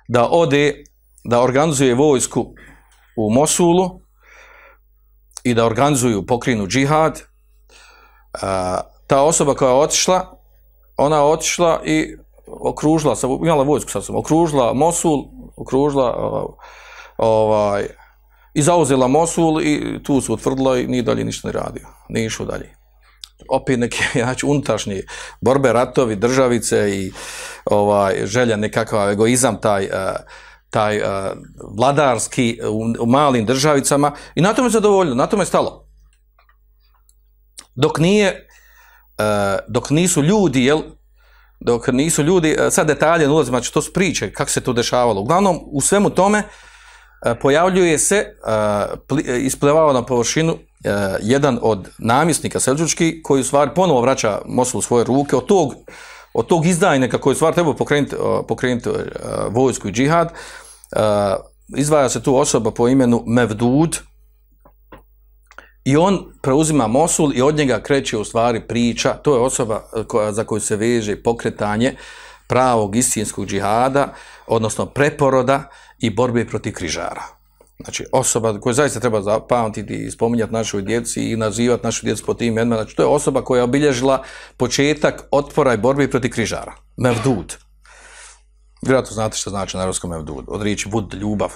da ode, da organizuje vojsku u Mosulu i da organizuju pokrinu džihad. Ta osoba koja je otišla, ona je otišla i okružila, imala vojsku sa sobom, okružila Mosul, i zauzela Mosul i tu su utvrdila i nije dalje ništa ne radio, nije išao dalje. Opet neke, znači, unutrašnje borbe, ratovi, državice i želja nekakav egoizam, taj vladarski u malim državicama i na tome je zadovoljno, na tome je stalo. Dok nije dok nisu ljudi, sad detalje ne ulazim, znači to su priče, kako se to dešavalo. Uglavnom, u svemu tome pojavljuje se, isplivao na površinu jedan od namjesnika seldžučki, koji u stvari ponovo vraća Mosul u svoje ruke, od tog izdajnika koji u stvari treba pokrenuti vojsku i džihad. Izdvaja se tu osoba po imenu Mevdud i on preuzima Mosul i od njega kreće u stvari priča. To je osoba za koju se veže pokretanje pravog istinskog džihada, odnosno preporoda i borbe protiv križara. Znači osoba koju zaista treba zapamtiti i spominjati našoj djeci i nazivati našu djecu po tim imenima. Znači to je osoba koja je obilježila početak otpora i borbe protiv križara. Mevdud. Vjerojatno znate što znači na arapskom Mevdud. Od riječi vud, ljubav.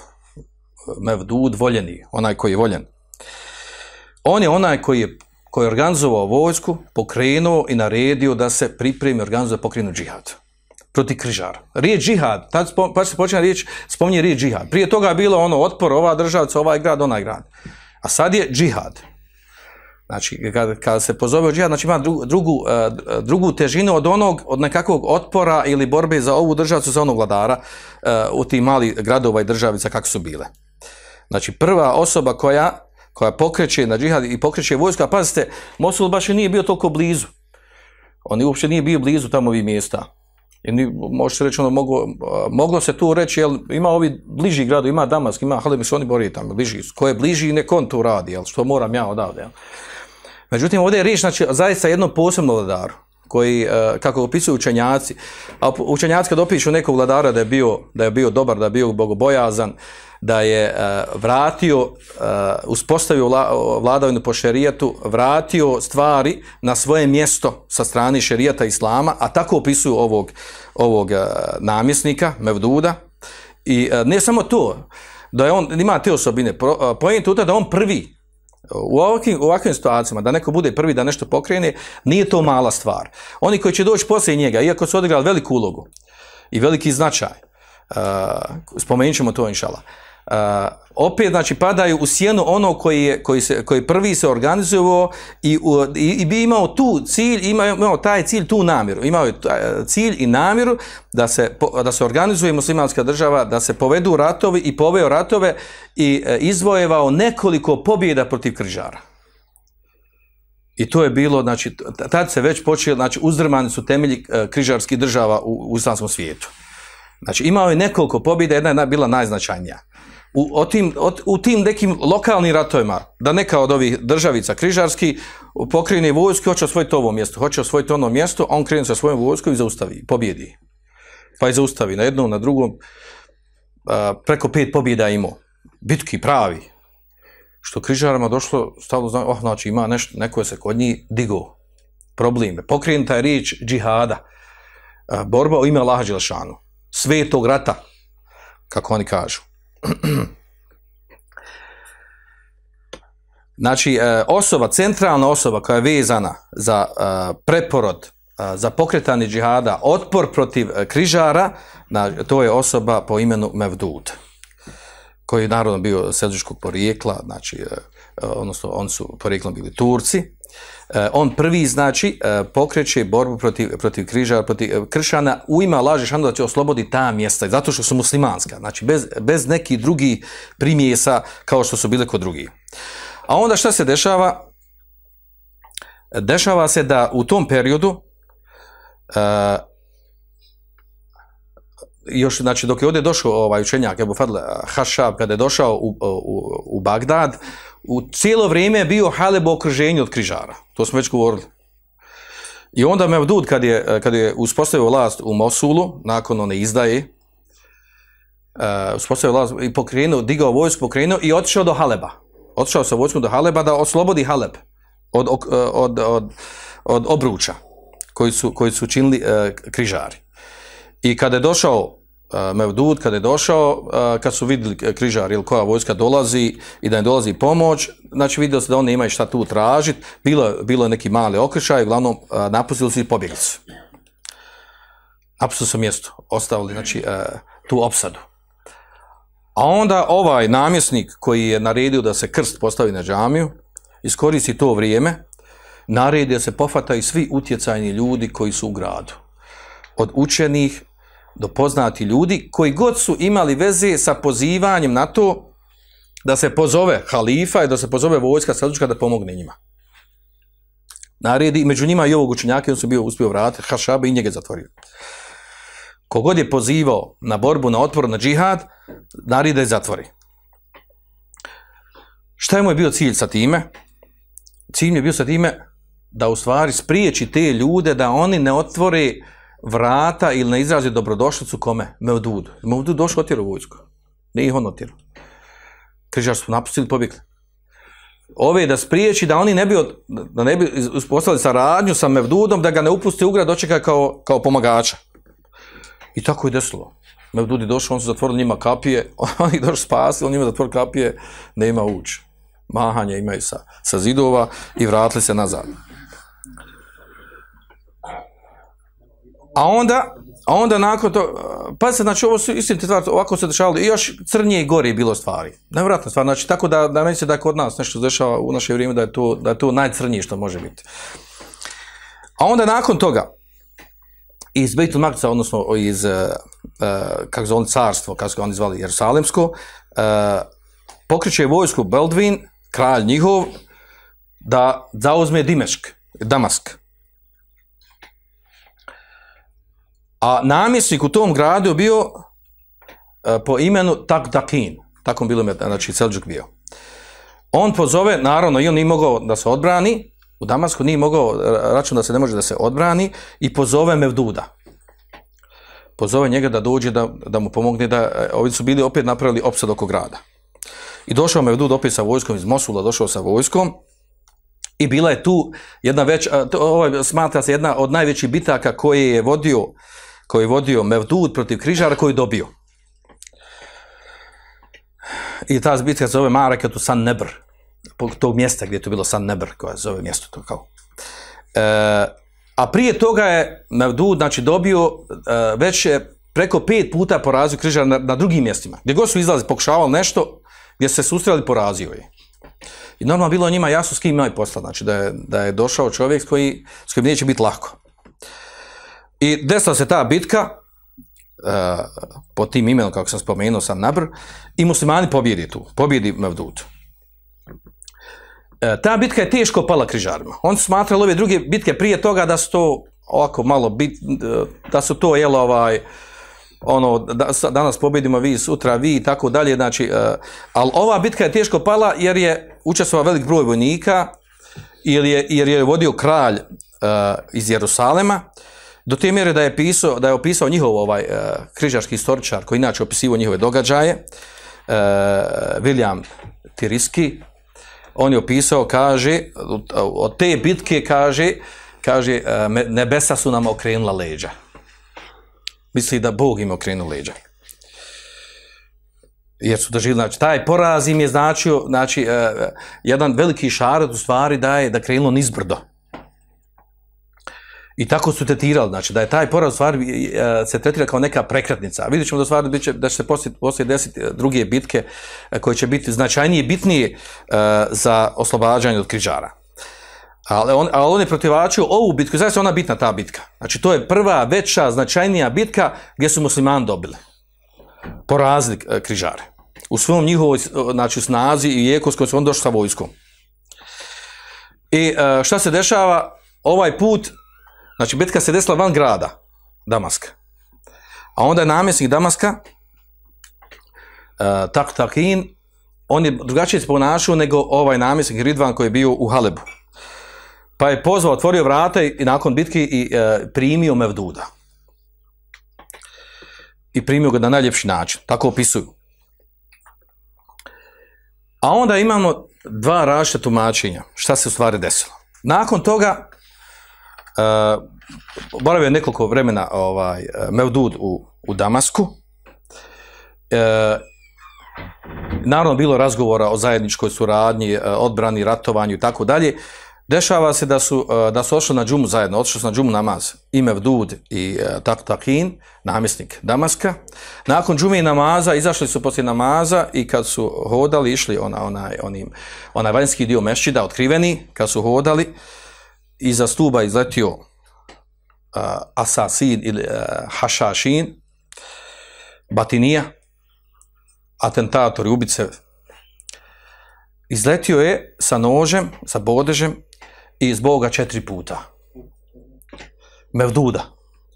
Mevdud, voljeni, onaj koji je voljen. On je onaj koji je organizovao vojsku, pokrenuo i naredio da se pripremi, organizuje, pokrenu džihad protiv križara. Riječ džihad, pa se počne spominje riječ džihad. Prije toga je bilo ono otpor, ova državca, ovaj grad, onaj grad. A sad je džihad. Znači, kada se pozove džihad, znači ima drugu težinu od nekakvog otpora ili borbe za ovu državcu, za onog vladara u tih malih gradova i državica kako su bile. Znači, prva osoba koja pokreće na džihad i pokreće vojska, pazite, Mosul baš i nije bio toliko blizu. On uopće nije bio blizu tamo ovih mjesta. I može se reći, moglo se tu reći, jel, ima ovi bliži gradu, ima Damask, ima Haleb, se oni bori tamo, bliži. Ko je bliži, nek on to radi, jel, što moram ja odavde. Jel. Međutim, ovdje je riječ, znači, zaista jednom posebnom vladaru, koji, kako opisuju učenjaci, a učenjaci kad opišu nekog vladara da je bio dobar, da je bio bogobojazan, da je uspostavio vladavinu po šerijetu, vratio stvari na svoje mjesto sa strane šerijata islama, a tako opisuju ovog namjesnika, Mevduda. I ne samo to, da je on, ima te osobine, poenta je da on prvi, u ovakvim situacijama, da neko bude prvi da nešto pokrene, nije to mala stvar. Oni koji će doći poslije njega, iako su odigrali veliku ulogu i veliki značaj, spomenut ćemo to inšala, opet znači padaju u sjenu ono koji prvi se organizovao i bi imao tu cilj, imao taj cilj, tu namjeru, imao je cilj i namjeru da se organizuje muslimanska država, da se povedu ratovi i poveo ratove i izvojevao nekoliko pobjeda protiv križara. I to je bilo, znači, tad se već počelo, znači, uzdrmani su temelji križarskih država u islamskom svijetu. Znači, imao je nekoliko pobjeda, jedna je bila najznačajnija. U tim nekim lokalnim ratovima, da neka od ovih državica križarski pokrene vojsku, hoće osvojiti ovo mjesto, hoće osvojiti ono mjesto, on krene sa svojom vojskom i zaustavi, pobjedi. Pa i zaustavi na jednom, na drugom, preko 5 pobjeda imao. Bitki pravi. Što križarima došlo, stavno znači ima nešto, neko je se kod njih digao. Probleme. Pokrenuta je riječ džihada. Borba u ime Allaha dželešanu. Svetog rata, kako oni kažu. Znači, centralna osoba koja je vezana za preporod, za pokretanje džihada, otpor protiv križara, to je osoba po imenu Mevdud, koji je naravno bio seldžučkog porijekla, znači, odnosno oni su porijeklom bili Turci. On prvi, znači, pokreće borbu protiv križara, protiv kršćana u ime Allaha dželešanu da će osloboditi ta mjesta, zato što su muslimanska, znači bez nekih drugih primjesa kao što su bile kod drugih. A onda šta se dešava? Dešava se da u tom periodu još, znači, dok je ovdje došao ovaj učenjak Ebu Fadl Hašab, kada je došao u Bagdad, u cijelo vrijeme je bio Haleb u okruženju od križara. To smo već govorili. I onda Mevdud, kad je uspostavio vlast u Mosulu, nakon one izdaje, uspostavio vlast i digao vojsku, pokrenuo i otišao do Haleba. Otišao sa vojskom do Haleba da oslobodi Haleb od obruča koji su činili križari. I kada je došao Mevdud, kad su vidjeli križari ili koja vojska dolazi i da im dolazi pomoć, znači vidio se da oni imaju šta tu tražiti, bilo je neki mali okršaj, uglavnom napustili su i pobjegli su. Napustili su mjesto, ostavili, znači, tu opsadu. A onda ovaj namjesnik koji je naredio da se krst postavi na džamiju, iskoristi to vrijeme, naredio se pofataju svi utjecajni ljudi koji su u gradu. Od učenih do poznati ljudi koji god su imali veze sa pozivanjem na to da se pozove halifa i da se pozove vojska selđučka da pomogne njima. Naredi, među njima i ovog učenjaka, on se bio uspio vratiti, Hašaba i njega zatvorio. Kogod je pozivao na borbu, na otpor, na džihad, naredi da je zatvori. Šta je mu bio cilj sa time? Cilj je bio sa time da u stvari spriječi te ljude da oni ne otvore vrata ili ne izrazi dobrodošlicu kome? Mevdudu. Mevdud došao otjerao vojsku. Nije ih on otjerao. Križari su napustili, pobjegli. Ove da spriječi da oni ne bi uspostavili saradnju sa Mevdudom, da ga ne upusti u grad, dočeka kao pomagača. I tako je desilo. Mevdud je došao, on su zatvorili njima kapije, oni došli spasili, on njima zatvorili kapije, nema ući. Mahanje imaju sa zidova i vratili se nazad. A onda nakon to, pa se, znači ovo su istinite stvari, ovako se dešavalo i još crnije i gore je bilo stvari. Nevjerojatno stvar, znači tako da meni se da kod nas nešto se dešava u naše vrijeme da je to najcrnije što može biti. A onda nakon toga, iz Bejtul Makdisa, odnosno iz, kako zove carstvo, kako su oni zvali, Jerusalemsko, pokreće vojsku Baldvin, kralj njihov, da zauzme Damask. A namjesnik u tom gradu je bio po imenu Taktakin, tako bilo znači Selđuk bio. On pozove, naravno i on nije mogao da se odbrani, u Damasku nije mogao račun da se ne može da se odbrani i pozove Mevduda. Pozove njega da dođe da mu pomogne, ovi su bili opet napravili opsad oko grada. I došao Mevdud opet sa vojskom iz Mosula, došao sa vojskom i bila je tu jedna smatra se jedna od najvećih bitaka koje je vodio Mevdud protiv križara koji je dobio. I ta bitka se zove Maraketu San Nebr, tog mjesta gdje je to bilo San Nebr, koja se zove mjesto to kao. A prije toga je Mevdud, znači, dobio već preko 5 puta porazio križara na drugim mjestima. Gdje god su izlazili, pokušavali nešto, gdje se susreli, porazio je. I normalno bilo njima jasno s kim imaju posla, znači da je došao čovjek s kojim neće biti lako. I desila se ta bitka, pod tim imenom, kako sam spomenuo, San Nebr, i muslimani pobjedi Mevdud. Ta bitka je teško pala križarima. Oni su smatrali ove druge bitke prije toga da su to ovako malo da su to danas pobjedimo vi, sutra vi i tako dalje, znači, ali ova bitka je teško pala jer je učestvovao velik broj vojnika, jer je vodio kralj iz Jerusalema, do te mjere da je opisao njihov križarski historičar koji inače opisivao njihove događaje, William Tiriski. On je opisao, kaže, od te bitke, kaže, nebesa su nam okrenula leđa. Misli da Bog im okrenuo leđa. Jer su doživjeli, znači, taj poraz im je značio, znači, jedan veliki šaret u stvari da krenulo nizbrdo. I tako su tretirali, znači, da je taj poraz u stvari se tretira kao neka prekretnica. Vidjet ćemo da će se poslije desiti druge bitke koje će biti značajnije i bitnije za oslobađanje od križara. Ali on je protivačio ovu bitku, zaista je ona bitna ta bitka. Znači, to je prva, veća, značajnija bitka gdje su muslimani dobili. Porazili križare. U svom njihovoj, znači, snazi i jeku s kojom su on došli sa vojskom. I šta se dešava? Ovaj put, znači, bitka se desila van grada, Damaska. A onda je namjesnik Damaska, Taktakin, on je drugačije se ponašao nego ovaj namjesnik Ridvan koji je bio u Halebu. Pa je pozvao, otvorio vrata i nakon bitke primio Mevduda. I primio ga na najljepši način, tako opisuju. A onda imamo dva različita tumačenja, šta se u stvari desilo. Nakon toga, boravio je nekoliko vremena Mevdud u Damasku. Naravno, bilo razgovora o zajedničkoj suradnji, odbrani, ratovanju i tako dalje. Dešava se da su ošli na džumu zajedno, otišli su na džumu namaz, i Mevdud i Taktakin, namjesnik Damaska. Nakon džume i namaza, izašli su poslije namaza i kad su hodali, išli onaj vanjski dio mešćida, otkriveni, kad su hodali, iza stuba izletio Asasin ili Hašašin, Batinija, atentator i ubice. Izletio je sa nožem, sa bodežem i zbog ga 4 puta.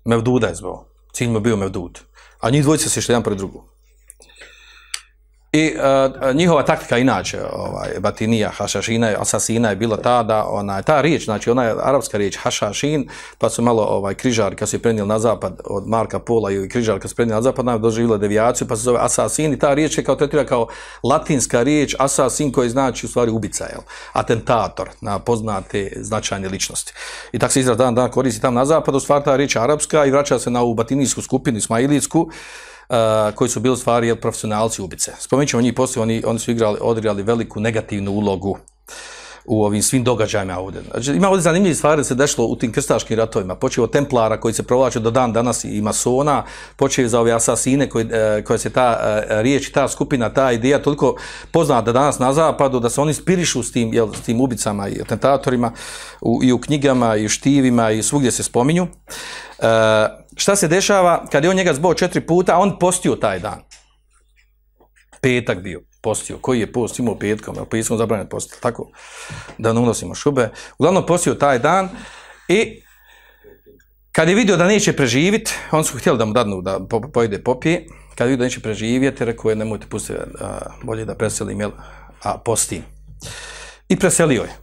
Mevduda je zbog. Cilj mu bio Mevdud. A njih dvojica se išli jedan pred drugom. I njihova taktika inače, Batinija, Hašašina, Asasina je bila ta da ta riječ, znači ona je arapska riječ Hašašin, pa su malo križari kad su je prenijeli na zapad od Marka Pola i križari kad su prenijeli na zapad, doživjela devijaciju, pa se zove Asasin i ta riječ je kao tretira kao latinska riječ Asasin koji znači u stvari ubica, atentator na poznate značajne ličnosti. I tako se izraz dan koristi tam na zapadu, u stvari ta riječ arapska i vraća se na ovu batinijsku skupinu, ismailijsku, koji su bili stvari profesionalci ubice. Spomenut ćemo njih poslije, oni su odigrali veliku negativnu ulogu u ovim svim događajima ovdje. Znači, ima ovdje zanimljive stvari da se dešlo u tim krstaškim ratovima. Počeo od Templara koji se provlače do dan danas i masona, počeo za ove Asasine koje se ta riječ, ta skupina, ta ideja toliko poznata danas na zapadu da se oni spirišu s tim ubicama i atentatorima i u knjigama i u štivima i svugdje se spominju. Šta se dešava kad je on njega zbog 4 puta, on postio taj dan. Petak bio, postio. Koji je post imao petkom? Petkom zabranjeno postiti, tako da ne unosimo šube. Uglavnom postio taj dan i kad je vidio da neće preživjeti, oni su htjeli da mu dadnu da pojede popije, kad je vidio da neće preživjeti, rekao je nemojte pustiti, bolje da preselim, a postim. I preselio je.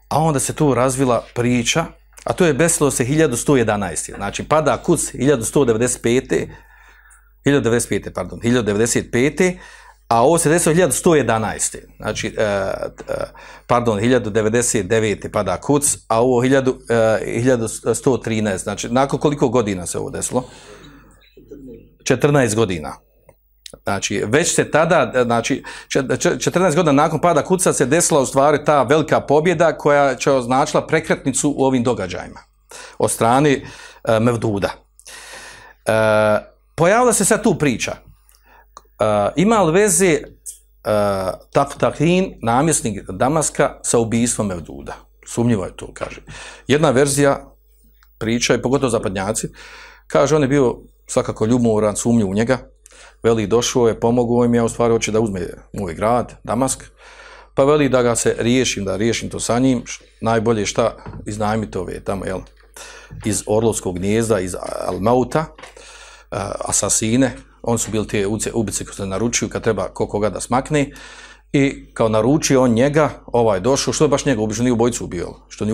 A onda se tu razvila priča, a to je desilo se 1111. Znači, pada kuc 1095. A ovo se desilo 1111. Znači, 1099. pada kuc, a ovo 1113. Znači, nakon koliko godina se ovo desilo? 14 godina. Znači, već se tada, znači, 14 godina nakon pada kuca se desila u stvari ta velika pobjeda koja će označila prekretnicu u ovim događajima od strane Mevduda. Pojavila se sad tu priča. Ima li veze Taftahin, namjesnik Damaska, sa ubistvom Mevduda? Sumnjivo je to, kaže. Jedna verzija priča, i pogotovo zapadnjaci, kaže on je bio svakako ljubomoran, sumnju u njega, veli došao je, pomogao im, ja u stvari hoće da uzme moj grad, Damask, pa veli da ga se riješim to sa njim, najbolje šta iznajmite ove tamo, iz Orlovskog gnijezda, iz Al-Mauta, Asasine, oni su bili te ubice koji se naručuju kad treba koga da smakne, i kao naručio on njega, došao, što je baš njega ubio, što nije ubojicu ubio, što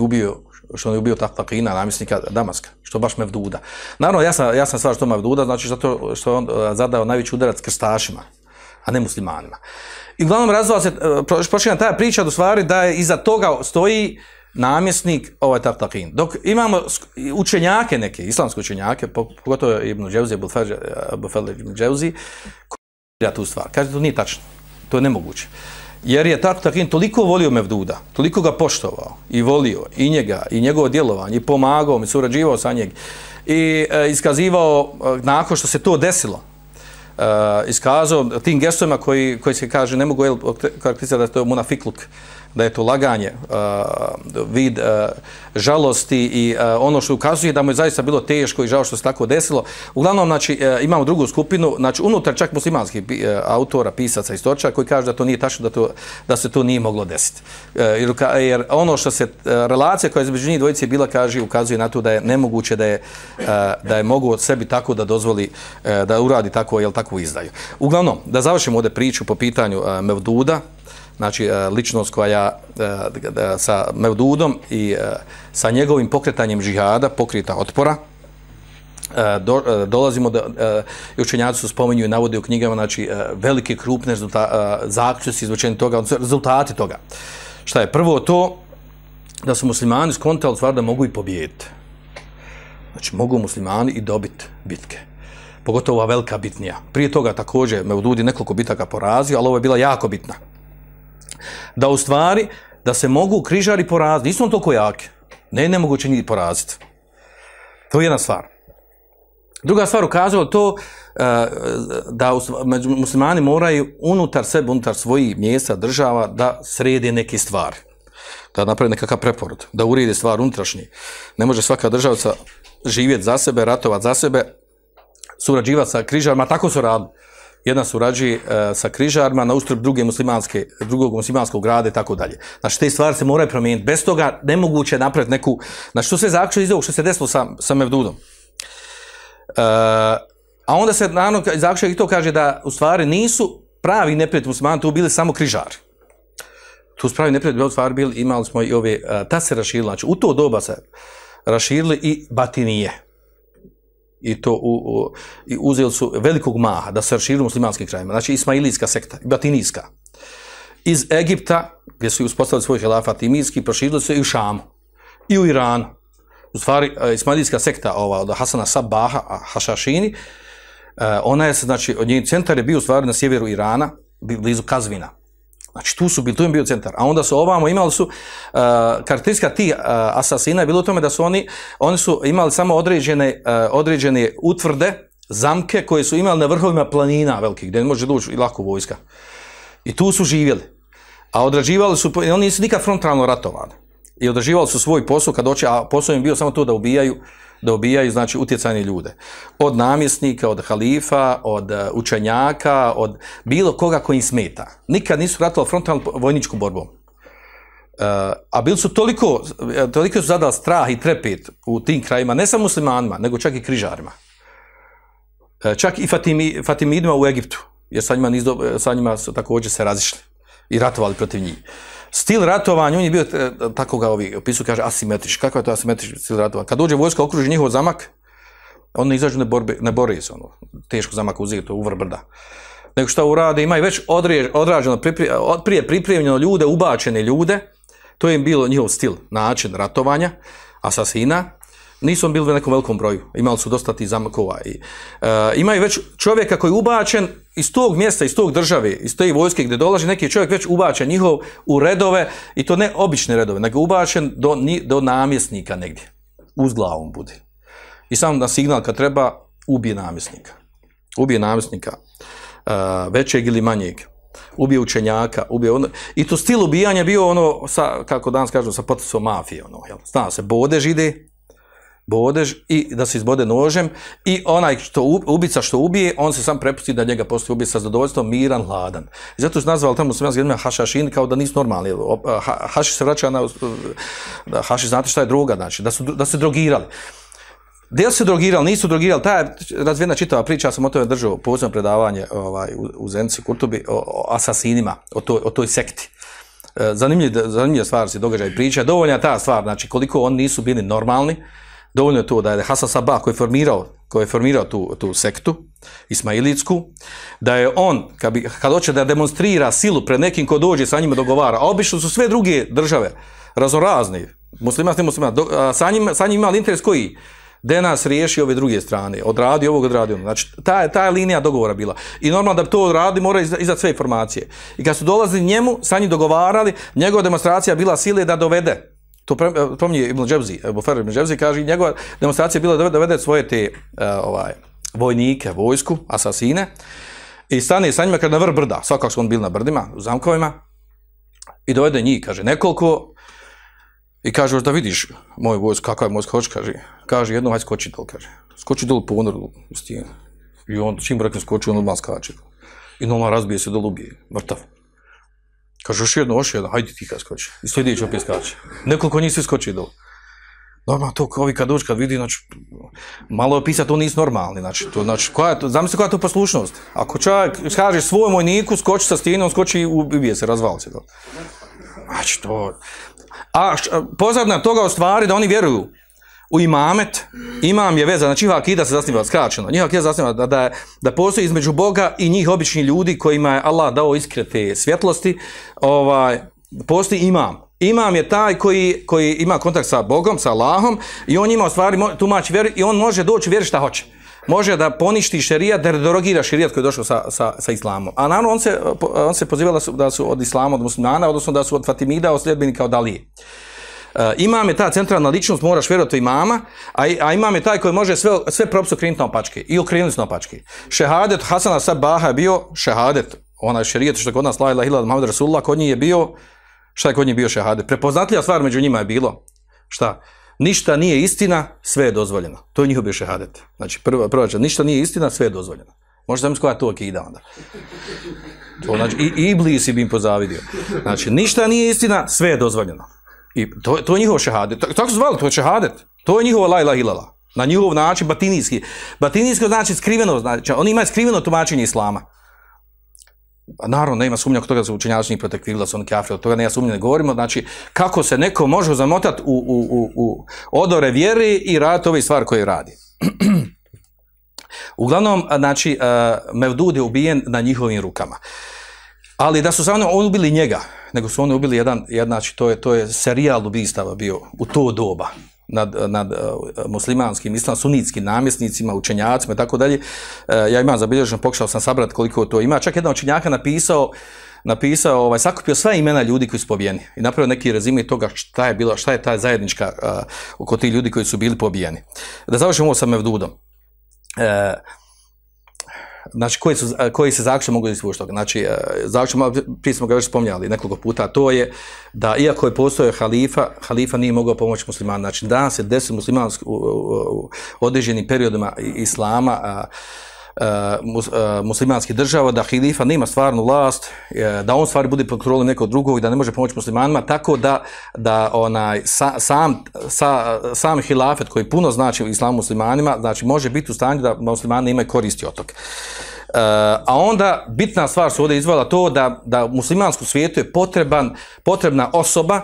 nije ubio Taftaqina, namjesnika Damaska, što baš Mevduda. Naravno, ja sam stvar što Mevduda, znači zato što je on zadao najveći udarac krstašima, a ne muslimanima. I uglavnom razvala se, počinja ta priča do stvari da je iza toga stoji namjesnik Taftaqin. Dok imamo učenjake neke, islamske učenjake, pogotovo Ibn Dževzi, Abufel Ibn Dževzi, koji tu stvar. Kaže, to nije tačno, to je nemoguće. Jer je Taftaqin toliko volio Mevduda, toliko ga poštovao i volio i njega, i njegovo djelovanje, i pomagao, i surađivao sa njeg, i iskazivao, nakon što se to desilo, iskazao tim gestovima koji se kaže, ne mogu karakterizirati da je to munafikluk, da je to laganje, vid žalosti i ono što ukazuje da mu je zaista bilo teško i žao što se tako desilo. Uglavnom, znači, imamo drugu skupinu, znači, unutar čak muslimanskih autora, pisaca, istoričara koji kaže da to nije tačno, da se to nije moglo desiti. Jer ono što se, relacija koja je između njih dvojice bila, kaže, ukazuje na to da je nemoguće da je mogu od sebi tako da dozvoli, da uradi takvu izdaju. Uglavnom, da završimo ovdje priču po pitanju Mevduda, znači ličnost koja sa Mevdudom i sa njegovim pokretanjem džihada, pokreta otpora, dolazimo da učenjaci su spominju i navode u knjigama, znači velike krupne zaključci izvučeni toga, rezultati toga. Šta je? Prvo to da su muslimani skontali stvar da mogu i pobijediti. Znači mogu muslimani i dobiti bitke. Pogotovo ova velika bitnija. Prije toga također Mevdud je nekoliko bitaka porazio, ali ovo je bila jako bitna. Da u stvari, da se mogu križari poraziti, nisu on toliko jaki, nemoguće njih poraziti. To je jedna stvar. Druga stvar ukazala to da muslimani moraju unutar sebe, unutar svojih mjesta, država, da srede neke stvari. da napravi nekakav preporod, da uredi stvar unutrašnji. Ne može svaka država živjeti za sebe, ratovati za sebe, surađivati sa križarima, tako su radili. Jedna surađuje sa križarima na ustrojb drugog muslimanskog grada i tako dalje. Znači, te stvari se moraju promijeniti. Bez toga nemoguće je napraviti neku... Znači, to sve zaključno iz ovog što se desilo sa Mevdudom. A onda se, naravno, zaključno i to kaže da u stvari nisu pravi neprijatelji muslimani, tu bili samo križari. Tu su pravi neprijatelji u stvari bili, imali smo i ove... Ta se raširila, znači, u to doba se raširili i batinije. I to i uzeli su velikog maha da se raširili u muslimanskim krajima. Znači, ismailijska sekta, batinijska. Iz Egipta, gdje su uspostavili svoj hilafat fatimijski, proširili su i u Šamu. I u Iranu. U stvari, ismailijska sekta od Hasana Sabaha, Hašašini, ona je, znači, njen centar je bio u stvari na sjeveru Irana, blizu Kazvina. Znači, tu je bio centar. A onda su ovamo imali su, karakteristika tih asasina je bilo u tome da su oni su imali samo određene utvrde, zamke koje su imali na vrhovima planina velikih, gdje ne može doći i lako vojska. I tu su živjeli. A odrađivali su, oni nisu nikad frontalno ratovali. I odrađivali su svoj posao kad doći, a posao im bio samo to da ubijaju, znači, utjecajne ljude. Od namjesnika, od halifa, od učenjaka, od bilo koga koji im smeta. Nikad nisu ratovali frontalno vojničkom borbom. A bili su toliko su zadali strah i trepet u tim krajima, ne samo muslimanima, nego čak i križarima. Čak i Fatimidima u Egiptu, jer sa njima su također se razišli i ratovali protiv njih. Stil ratovanja, on je bio, tako ga opisuju, kaže asimetrički. Kako je to asimetrički stil ratovanja? Kad dođe vojska, okruži njihov zamak, oni ne izađu, ne bore se, teško zamak uzeti, to uvrh brda. Nego šta urade, imaju već odrađeno, prije pripremljeno ljude, ubačene ljude, to je im bilo njihov stil, način ratovanja, asasina. Nisu on bili u nekom velikom broju, imali su dosta tih zamakova. Imaju već čovjeka koji je ubačen iz tog mjesta, iz tog države, iz te vojske gdje dolazi, neki čovjek već ubačen njihov u redove, i to ne obične redove, nego ubačen do namjesnika negdje. Uz glavom bude. I samo na signal kad treba, ubije namjesnika. Ubije namjesnika, većeg ili manjeg. Ubije učenjaka, i to stil ubijanja bio kako danas kažu, sa potisom mafije. Zna se, bodež i da se izbode nožem, i onaj ubica što ubije, on se sam prepusti da njega postoji ubije sa zadovoljstvom, miran, hladan. I zato su nazvali tamo muslimanski jednom hašašin, kao da nisu normalni. Hašiš se vraća hašiš, znate šta je droga, znači, da se drogirali. Gdje su se drogirali, nisu drogirali, ta je razvijena čitava priča, ja sam o tome držao posebno predavanje u Zenici Kurtubi o asasinima, o toj sekti. Zanimljiva stvar se događa i priča, dovoljna je ta stvar, znači koliko oni nisu bili normalni. Dovoljno je to da je Hasan Sabah koji je formirao tu sektu ismailitsku, da je on, kad hoće da demonstrira silu pred nekim ko dođe sa njima dogovara, a obično su sve druge države, raznorazne, muslimanski, sa njima imali interes koji? Da nas riješi ove druge strane, odradi ovog, odradi ono. Znači, ta je linija dogovora bila. I normalno da bi to odradi, mora izdati sve informacije. I kad su dolazili njemu, sa njim dogovarali, njegova demonstracija bila sile da dovede. To pominje Ibn Dževzi, Bufer Ibn Dževzi kaže, njegova demonstracija je bila da dovede svoje te vojnike, vojsku, asasine, i stane sa njima kad na vrh brda, svakako su oni bili na brdima, u zamkovima, i dovede njih, kaže, nekoliko, i kaže, da vidiš moju vojsku, kakva je vojska, hoće, kaže, jednom, hajde skoči dol, kaže, skoči dol po ponor u stijenu, i on, čim rekne skoči, on odmah skače, i normalno razbije se dol, ubije, mrtav. Kaže, još jedno, hajde ti kad skoči. I sljedeći opet skače. Nekoliko njih svi skoči dole. Normalno, to ovi kad dođu, kad vidi, znači, malo je pisati, to nisu normalni. Znači, zamisli koja je to poslušnost. Ako čovjek kaže svojom vojniku, skoči sa stijene, on skoči i ubije se, razvali se dole. Znači, to... A pozadna toga u stvari da oni vjeruju u imamet, imam je veza, znači njihova akida se zasniva skraćeno, njihova akida se zasniva da postoji između Boga i njih obični ljudi kojima je Allah dao iskrete svjetlosti, postoji imam. Imam je taj koji ima kontakt sa Bogom, sa Allahom, i on ima u stvari tumači vjeru i on može doći vjeri šta hoće. Može da poništi šerijat, da derogira šerijat koji je došao sa islamom. A naravno on se poziva da su od islama, od muslimana, odnosno da su od Fatimida, od sljedbenika od Alije. Imam je ta centralna ličnost, moraš vjerovati u imama, a imam je taj koji može sve propise okrenuti na opačke i okrenuli su na opačke. Šehadet Hasana Sabaha je bio šehadet, onaj šerijet što kod nas la ilaha illallah Muhammed Rasulullah, kod njih je bio Šta je kod njih bio šehadet? Prepoznatljiva stvar među njima je bilo, šta? Ništa nije istina, sve je dozvoljeno. To je njihov bio šehadet. Znači, prva čast, ništa nije istina, sve je dozvoljeno. Možda zamisliti koja to akida onda. To, znači, i Iblis bi im pozavidio. Znači, ništa nije istina, sve je dozvoljeno. I to je njihov šehadet. Tako su zvali, to je šehadet. To je njihova la ilaha illallah. Na njihov način batinijski. Batinijski znači skriveno, znači oni imaju skriveno tumačenje islama. Naravno, nema sumnja oko toga da su učenjaci njih protekvirili, da su oni kafiri, od toga nema sumnja, ne govorimo. Znači, kako se neko može zamotati u odore vjere i raditi ove stvari koje radi. Uglavnom, znači, Mevdud je ubijen na njihovim rukama. Ali da su samo oni ubili njega, nego su oni ubili znači, to je serijal ubistava bio u to doba nad muslimanskim, sunitskim namjesnicima, učenjacima i tako dalje. Ja imam zabilježeno, pokušao sam sabrati koliko to ima. Čak jedan učenjaka napisao sakupio sva imena ljudi koji su pobijeni i napravio neki rezime toga šta je ta zajednička oko tih ljudi koji su bili pobijeni. Da završimo ovo sa Mevdudom. Znači, koji se zaključak mogu izvući toga? Znači, zaključak, prije smo ga već spominjali nekoliko puta, to je da iako je postojao halifa nije mogao pomoći muslimanima. Znači, danas se desilo u određenim periodima islama, muslimanskih država, da halifa nema stvarnu vlast, da on stvari bude pod kontrolom nekog drugog i da ne može pomoći muslimanima, tako da sam hilafet koji puno znači u islamu muslimanima, znači može biti u stanju da muslimani imaju koristi od toga. A onda bitna stvar su ovdje izvala to da u muslimanskom svijetu je potrebna osoba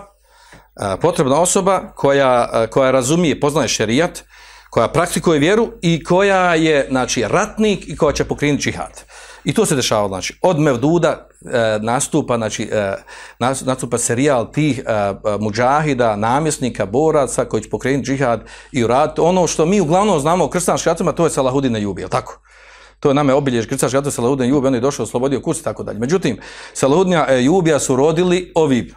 koja razumije, poznaje šerijat, koja praktikuje vjeru i koja je, znači, ratnik i koja će pokrenuti džihad. I to se dešava, znači, od Mevduda nastupa serijal tih mudžahida, namjesnika, boraca koji će pokrenuti džihad i uraditi ono što mi uglavnom znamo o krstaškim ratovima, to je Salahudin Ejubi, jel tako? To je nama obilježje krstaških ratova Salahudin Ejubi, on je došao, oslobodio Kurs i tako dalje. Međutim, Salahudin Ejubija su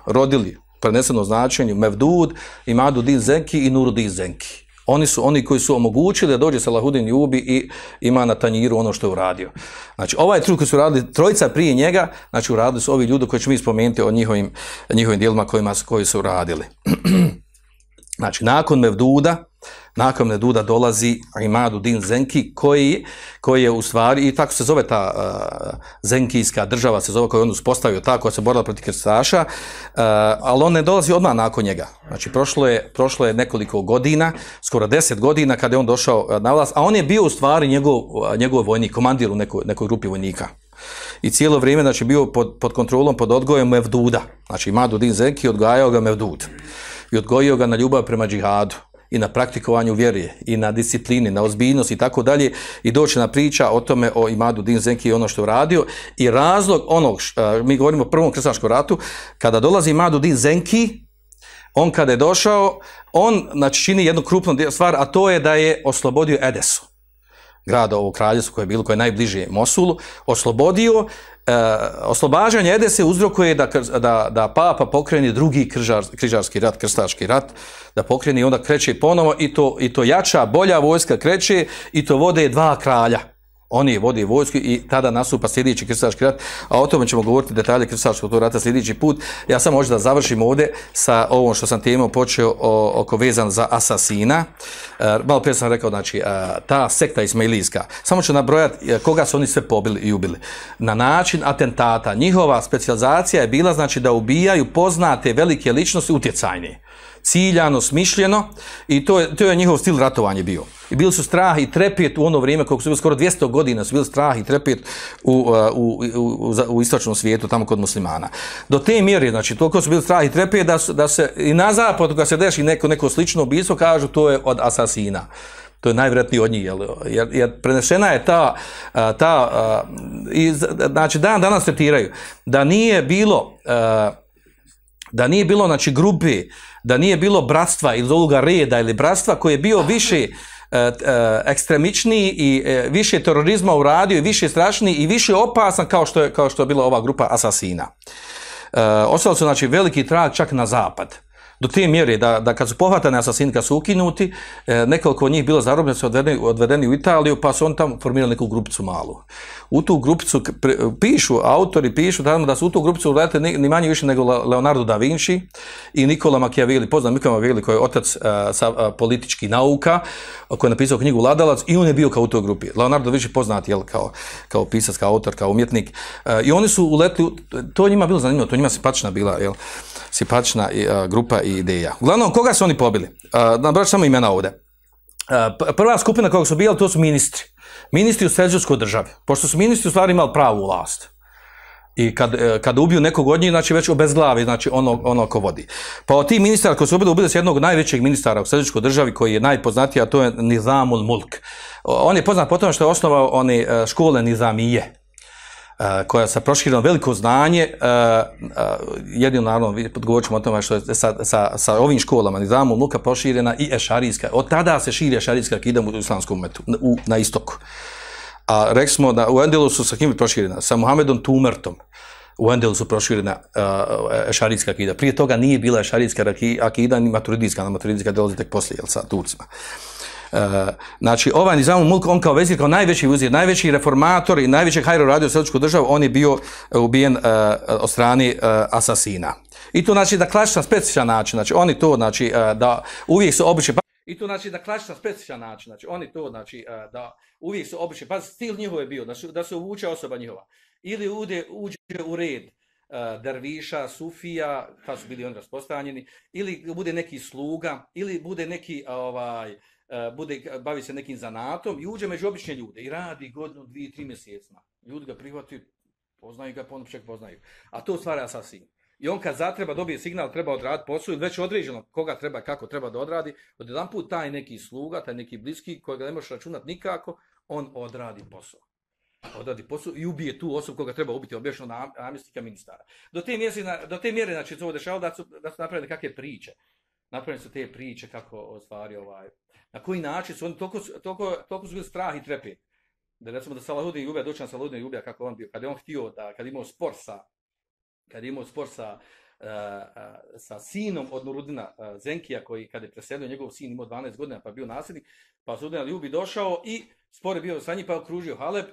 rodili, preneseno značenju, Mevdud, Imaduddin Zenki i Nuruddin Zenki. Oni su oni koji su omogućili da dođe Salahudin Ejubi i ima na tanjiru ono što je uradio. Znači, ovaj trud koji su radili trojica prije njega, znači uradili su ovi ljudi koji ćemo mi spomenuti o njihovim dijelima koji su uradili. Znači, nakon Mevduda dolazi Imaduddin Zenki koji je u stvari, i tako se zove ta Zenkijska država, se zove, koju on uspostavio, ta koja se borila protiv krstaša, ali on ne dolazi odmah nakon njega. Znači, prošlo je nekoliko godina, skoro 10 godina kada je on došao na vlast, a on je bio u stvari njegov vojnik, komandir u nekoj grupi vojnika. I cijelo vrijeme, znači, bio pod kontrolom, pod odgojem Mevduda. Znači, Imaduddin Zenki odgajao ga Mevdud i odgojio ga na ljubav prema džihadu i na praktikovanju vjere i na disciplini, na ozbiljnost i tako dalje, i doći na priča o tome o Imaduddin Zenki i ono što je uradio. I razlog onog, mi govorimo o prvom krstaškom ratu, kada dolazi Imaduddin Zenki, on kada je došao, on, znači, čini jednu krupnu stvar, a to je da je oslobodio Edesu, grada ovog kraljevstva koje je najbliže Mosulu, oslobodio. Oslobađanje Edese uzrokuje da papa pokrene drugi križarski rat, krstaški rat, da pokrene i onda kreće ponovo i to jača, bolja vojska kreće i to vode dva kralja. Oni vode vojsku i tada nastupa sljedeći krstaški rat, a o tome ćemo govoriti detalje krstaškog rata sljedeći put. Ja samo hoću da završim ovdje sa ovom što sam temom počeo oko vezan za asasina. Malo prije sam rekao, znači, ta sekta ismailijska, samo ću nabrojati koga su oni sve pobili i ubili. Na način atentata, njihova specijalizacija je bila, znači, da ubijaju poznate velike ličnosti, utjecajne, ciljano, smišljeno, i to je njihov stil ratovanja bio. I bili su strah i trepet u ono vrijeme, koliko su bili skoro 200 godina, su bili strah i trepet u istočnom svijetu, tamo kod muslimana. Do te mjere, znači, toliko su bili strah i trepet da se i na zapadu, kad se deši neko slično ubistvo, kažu to je od asasina. To je najvjerojatnije od njih, jer prenešena je znači, danas tretiraju, da nije bilo, znači, grupe, da nije bilo bratstva ili ovoga reda ili bratstva koje je bio više ekstremičniji i više terorizma uradio i više strašniji i više opasan kao što je bila ova grupa asasina. Ostali su, znači, veliki trag čak na zapad. Do te mjere da kad su pohvatani asasini, kad su ukinuti, nekoliko od njih bilo zarobljeno, su odvedeni u Italiju, pa su oni tamo formirali neku grupicu malu. U tu grupicu autori pišu da su u tu grupicu uleteli ni manje više nego Leonardo da Vinci i Nicola Machiavelli, poznat Nicola Machiavelli koji je otac političkih nauka, koji je napisao knjigu Vladalac i on je bio kao u toj grupi. Leonardo da Vinci poznat kao pisac, kao autor, kao umjetnik. I oni su uletili, to njima bilo zanimljivo, to njima simpatična bila, simpatična grupa i ideja. Uglavnom, koga su oni pobili? Nabrojat samo imena ovdje. Prva skupina koga su bili, to su ministri. Ministri u Seljukskoj državi. Pošto su ministri u stvari imali pravu vlast. I kad ubiju nekog od njih, znači već obezglavi, znači ono ko vodi. Pa od tih ministara koji su ubili se jednog od najvećeg ministara u Seljukskoj državi, koji je najpoznatiji, a to je Nizamul Mulk. On je poznat po tome što je osnovao one škole Nizamije, koja sa prošireno veliko znanje, jedino naravno, govorit ćemo o tome što je sa ovim školama Nizamul Mulka proširena i ešarijska. Od tada se širi ešarijska akida u islamskom umetu, na istoku. A rekli smo da u Endelusu sa kim je proširena? Sa Muhammedom Tumertom. U Endelusu proširena ešarijska akida. Prije toga nije bila ešarijska akida ni maturidijska, maturidijska dolazi tek poslije, sa Turcima. Znači, ovaj Nizamul Mulk, on kao vezir, kao najveći uzir, najveći reformator i najveći hajro radio u Seljučku državu, on je bio ubijen od strane asasina. I to znači da klasičan specifičan način, znači oni to, znači da uvijek su običaj. I to znači da klasičan specifičan način, znači oni to, znači da uvijek su običaj, pa stil njihov je bio, da se uvuče osoba njihova. Ili uđe u red derviša, sufija, kad su bili oni raspostanjeni, ili bude neki sluga, ili bude neki bavi se nekim zanatom i uđe među obične ljude i radi godinu, 2-3 mjeseca. Ljudi ga prihvati, poznaju ga, čak poznaju. A to stvara asasin. I on kad zatreba, dobije signal, treba odraditi posao, već određeno koga treba, kako treba da odradi, odjedanput taj neki sluga, taj neki bliski, kojega ne možeš računati nikako, on odradi posao. Odradi posao i ubije tu osobu koga treba ubiti, objašnjeno namjesnika ministara. Do te mjere znači, se ovo dešava da su napravili kakve priče. Napravili su te priče kako stvari na koji način su oni toliko su bili strah i trepet. Da recimo da Salahudin Jubija, doći na Salahudin Jubija kako on bio, kad je on htio kad je imao spor sa sinom od Nurudina Zenkija, koji kad je preselio, njegov sin imao 12 godina pa bio nasljednik, pa Salahudin Ljubi došao i spor je bio sa njim pa je okružio Halep,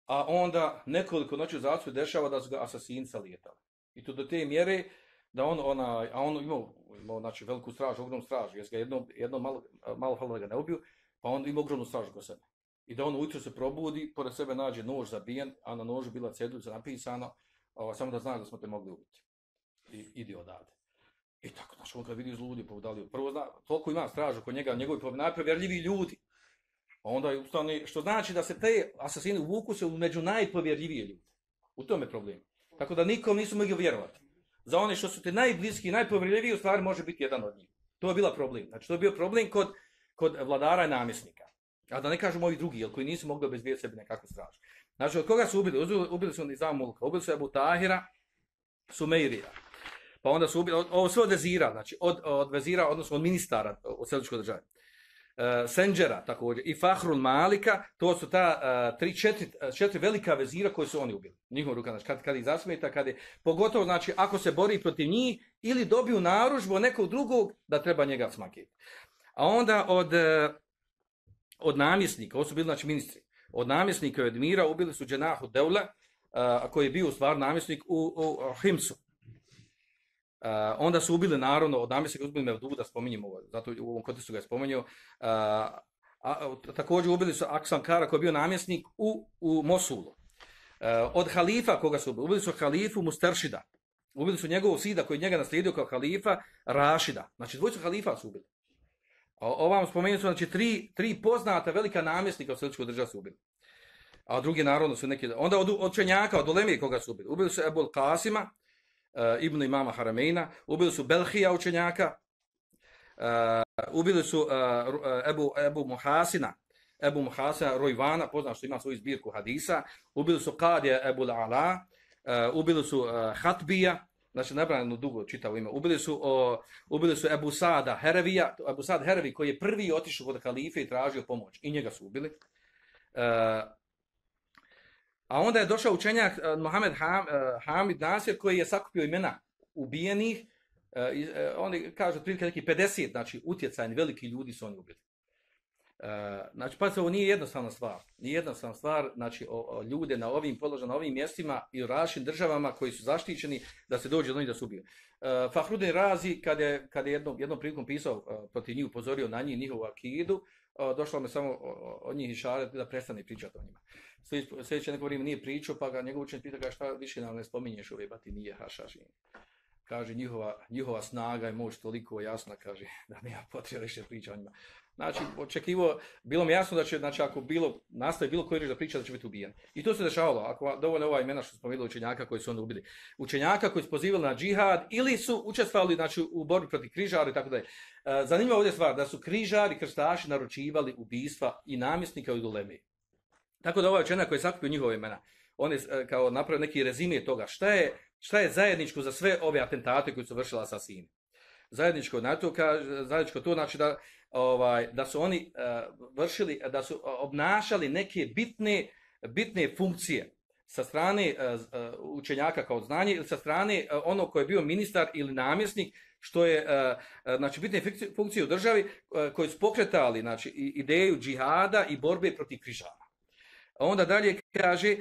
a onda nekoliko noći u zatvoru dešava da su ga asasini salijetali. I to do te mjere da on imao znači veliku stražu, ogromnu stražu, jer ga jednom malo falilo da ga ne ubiju, pa on ima ogromnu stražu kod sebe. I da on ujutro se probudi, pored sebe nađe nož zabijen, a na nožu bila ceduljica napisano, samo da znaš da smo te mogli ubiti. I idi odavde. I tako, znači on kad vidi zludi, povdalio, prvo zna, toliko ima stražu kod njega, njegovi najpovjerljiviji ljudi. A onda je ustane, što znači da se te asasini uvuku se među najpovjerljivije ljudi. U tome je problem. Tako da nikom nisu mogli vjerovati. Za one što su te najbliski i najpovjerljiviji, u stvari može biti jedan od njih. To je bila problem. Znači to je bio problem kod vladara i namjesnika. A da ne kažemo ovi drugi, koji nisu mogli obezbijeti sebi nekakvu stražu. Znači od koga su ubili? Ubili su Nizamul Mulka, ubili su Ebu Tahira, Sumeirija. Pa onda su ubili, ovo sve od vezira, znači od vezira, odnosno od ministara u Seljučkoj državi. Senđera također i Fahrul Malika, to su ta četiri velika vezira koje su oni ubili. Njihov ruka, znači kad ih zasmeta, pogotovo znači ako se bori protiv njih ili dobiju narudžbu od nekog drugog da treba njega smakiti. A onda od namjesnika, ovo su bili znači ministri, od namjesnika i od emira ubili su Dženahu Devle, koji je bio u stvar namjesnik u Himsu. Onda su ubili naravno, od namjesnika ubili Mevduda, spominjemo ovo, zato u ovom kontekstu ga je spomenuo. Također ubili su Aksan Kara koji je bio namjesnik u Mosulu. Od halifa koga su ubili su halifu Musteršida. Ubili su njegovog sida koji njega naslijedio kao halifa Rašida. Znači dvojicu halifa su ubili. Ovam spomenuti su znači tri poznata velika namjesnika u Seljučkoj državi su ubili. A drugi naravno su neki. Onda od učenjaka, od Ulemije koga su ubili. Ubili su Ebul Kasima, Ibn Imama Haramejna, ubili su Belhija učenjaka, ubili su Ebu Muhasina Rojvana, poznat što ima svoju zbirku hadisa, ubili su Kadija Ebul Ala, ubili su Hatbija, znači nabrajano dugo čitavo ime, ubili su Ebu Sada Herevija, Ebu Sad Herevi koji je prvi otišao kod halife i tražio pomoć, i njega su ubili. A onda je došao učenjak Mohamed Hamid Nasir koji je sakupio imena ubijenih Oni kažu otprilike neki 50, znači utjecajni veliki ljudi su oni ubili. Znači, pa ovo nije jednostavna stvar. Nije jednostavna stvar, znači, o ljude na ovim položajima, na ovim mjestima i u različitim državama koji su zaštićeni da se dođe do njih da se ubiju. Fahrudin Razi, kad je jednom prilikom pisao protiv njih, upozorio na njih, njihovu akidu, došlo me samo od njih išaret da prestane pričati o njima. Sljedeće neko vrijeme nije pričao, pa ga njegov učenik pita šta više nam ne spominješ ove batinije hašaši. Kaže, njihova snaga i moć toliko jasna, kaže, da nema potrebe više priča o njima. Znači, očekivo, bilo mi jasno da će, znači, ako nastavi bilo koji reč da priča, da će biti ubijen. I to se dešavalo, ako dovoljno ova imena što smo vidjeli učenjaka koji su onda ubili. Učenjaka koji su pozivali na džihad ili su učestvovali, znači, u borbi protiv križara i tako dalje. Zanimljiva ovdje stvar, da su križari, krstaši naručivali ubistva i namjesnika i uleme. Tako da ovaj učenjak koji je sakupio njihove imena, on je kao napravio neki rezime toga šta je zajedničko za sve ove atentate koji su vršili asasini. Zajedničko to znači da su oni vršili, da su obnašali neke bitne funkcije sa strane učenjaka kao znanje ili sa strane onog koji je bio ministar ili namjesnik, što je znači bitne funkcije u državi koji su pokretali, znači, ideju džihada i borbe protiv križara. Onda dalje kaže,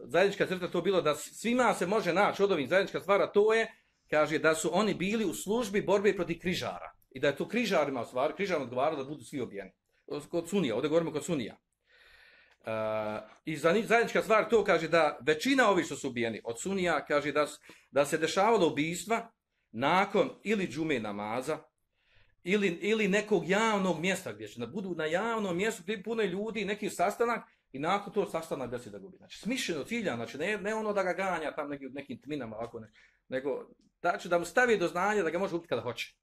zajednička crta to bilo da svima se može naći od ovih zajednička stvara, to je, kaže, da su oni bili u službi borbe protiv križara. I da je to križarima odgovaralo da budu svi ubijeni. Kod Sunija, ovdje govorimo kod Sunija. I zajednička stvar to kaže da većina ovih što su ubijeni od Sunija, kaže da se dešavalo ubistva nakon ili džume namaza, ili nekog javnog mjesta gdje će budu na javnom mjestu gdje puno ljudi, neki sastanak i nakon to sastanak da se da gubi. Znači smišljeno, ciljano, znači ne ono da ga ganja tam nekim tminama ovako, nego da mu stavi do znanja da ga može ubiti kada hoće.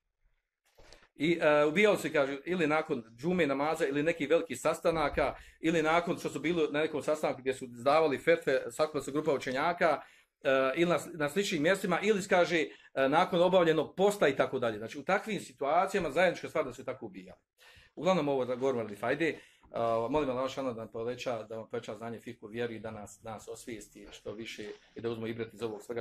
I ubijali se, kaže, ili nakon džume namaza ili nekih velikih sastanaka, ili nakon što su bili na nekom sastanku gdje su izdavali fetve, sakupila se grupa učenjaka, ili na sličnim mjestima, ili kaže nakon obavljenog posta i tako dalje. Znači u takvim situacijama zajednička stvar da se tako ubijali. Uglavnom ovo da govorimo radi fajde. Molim Allah da vam poveća znanje fikhu vjeri i da nas osvijesti što više i da uzmo ibret iz ovog svega.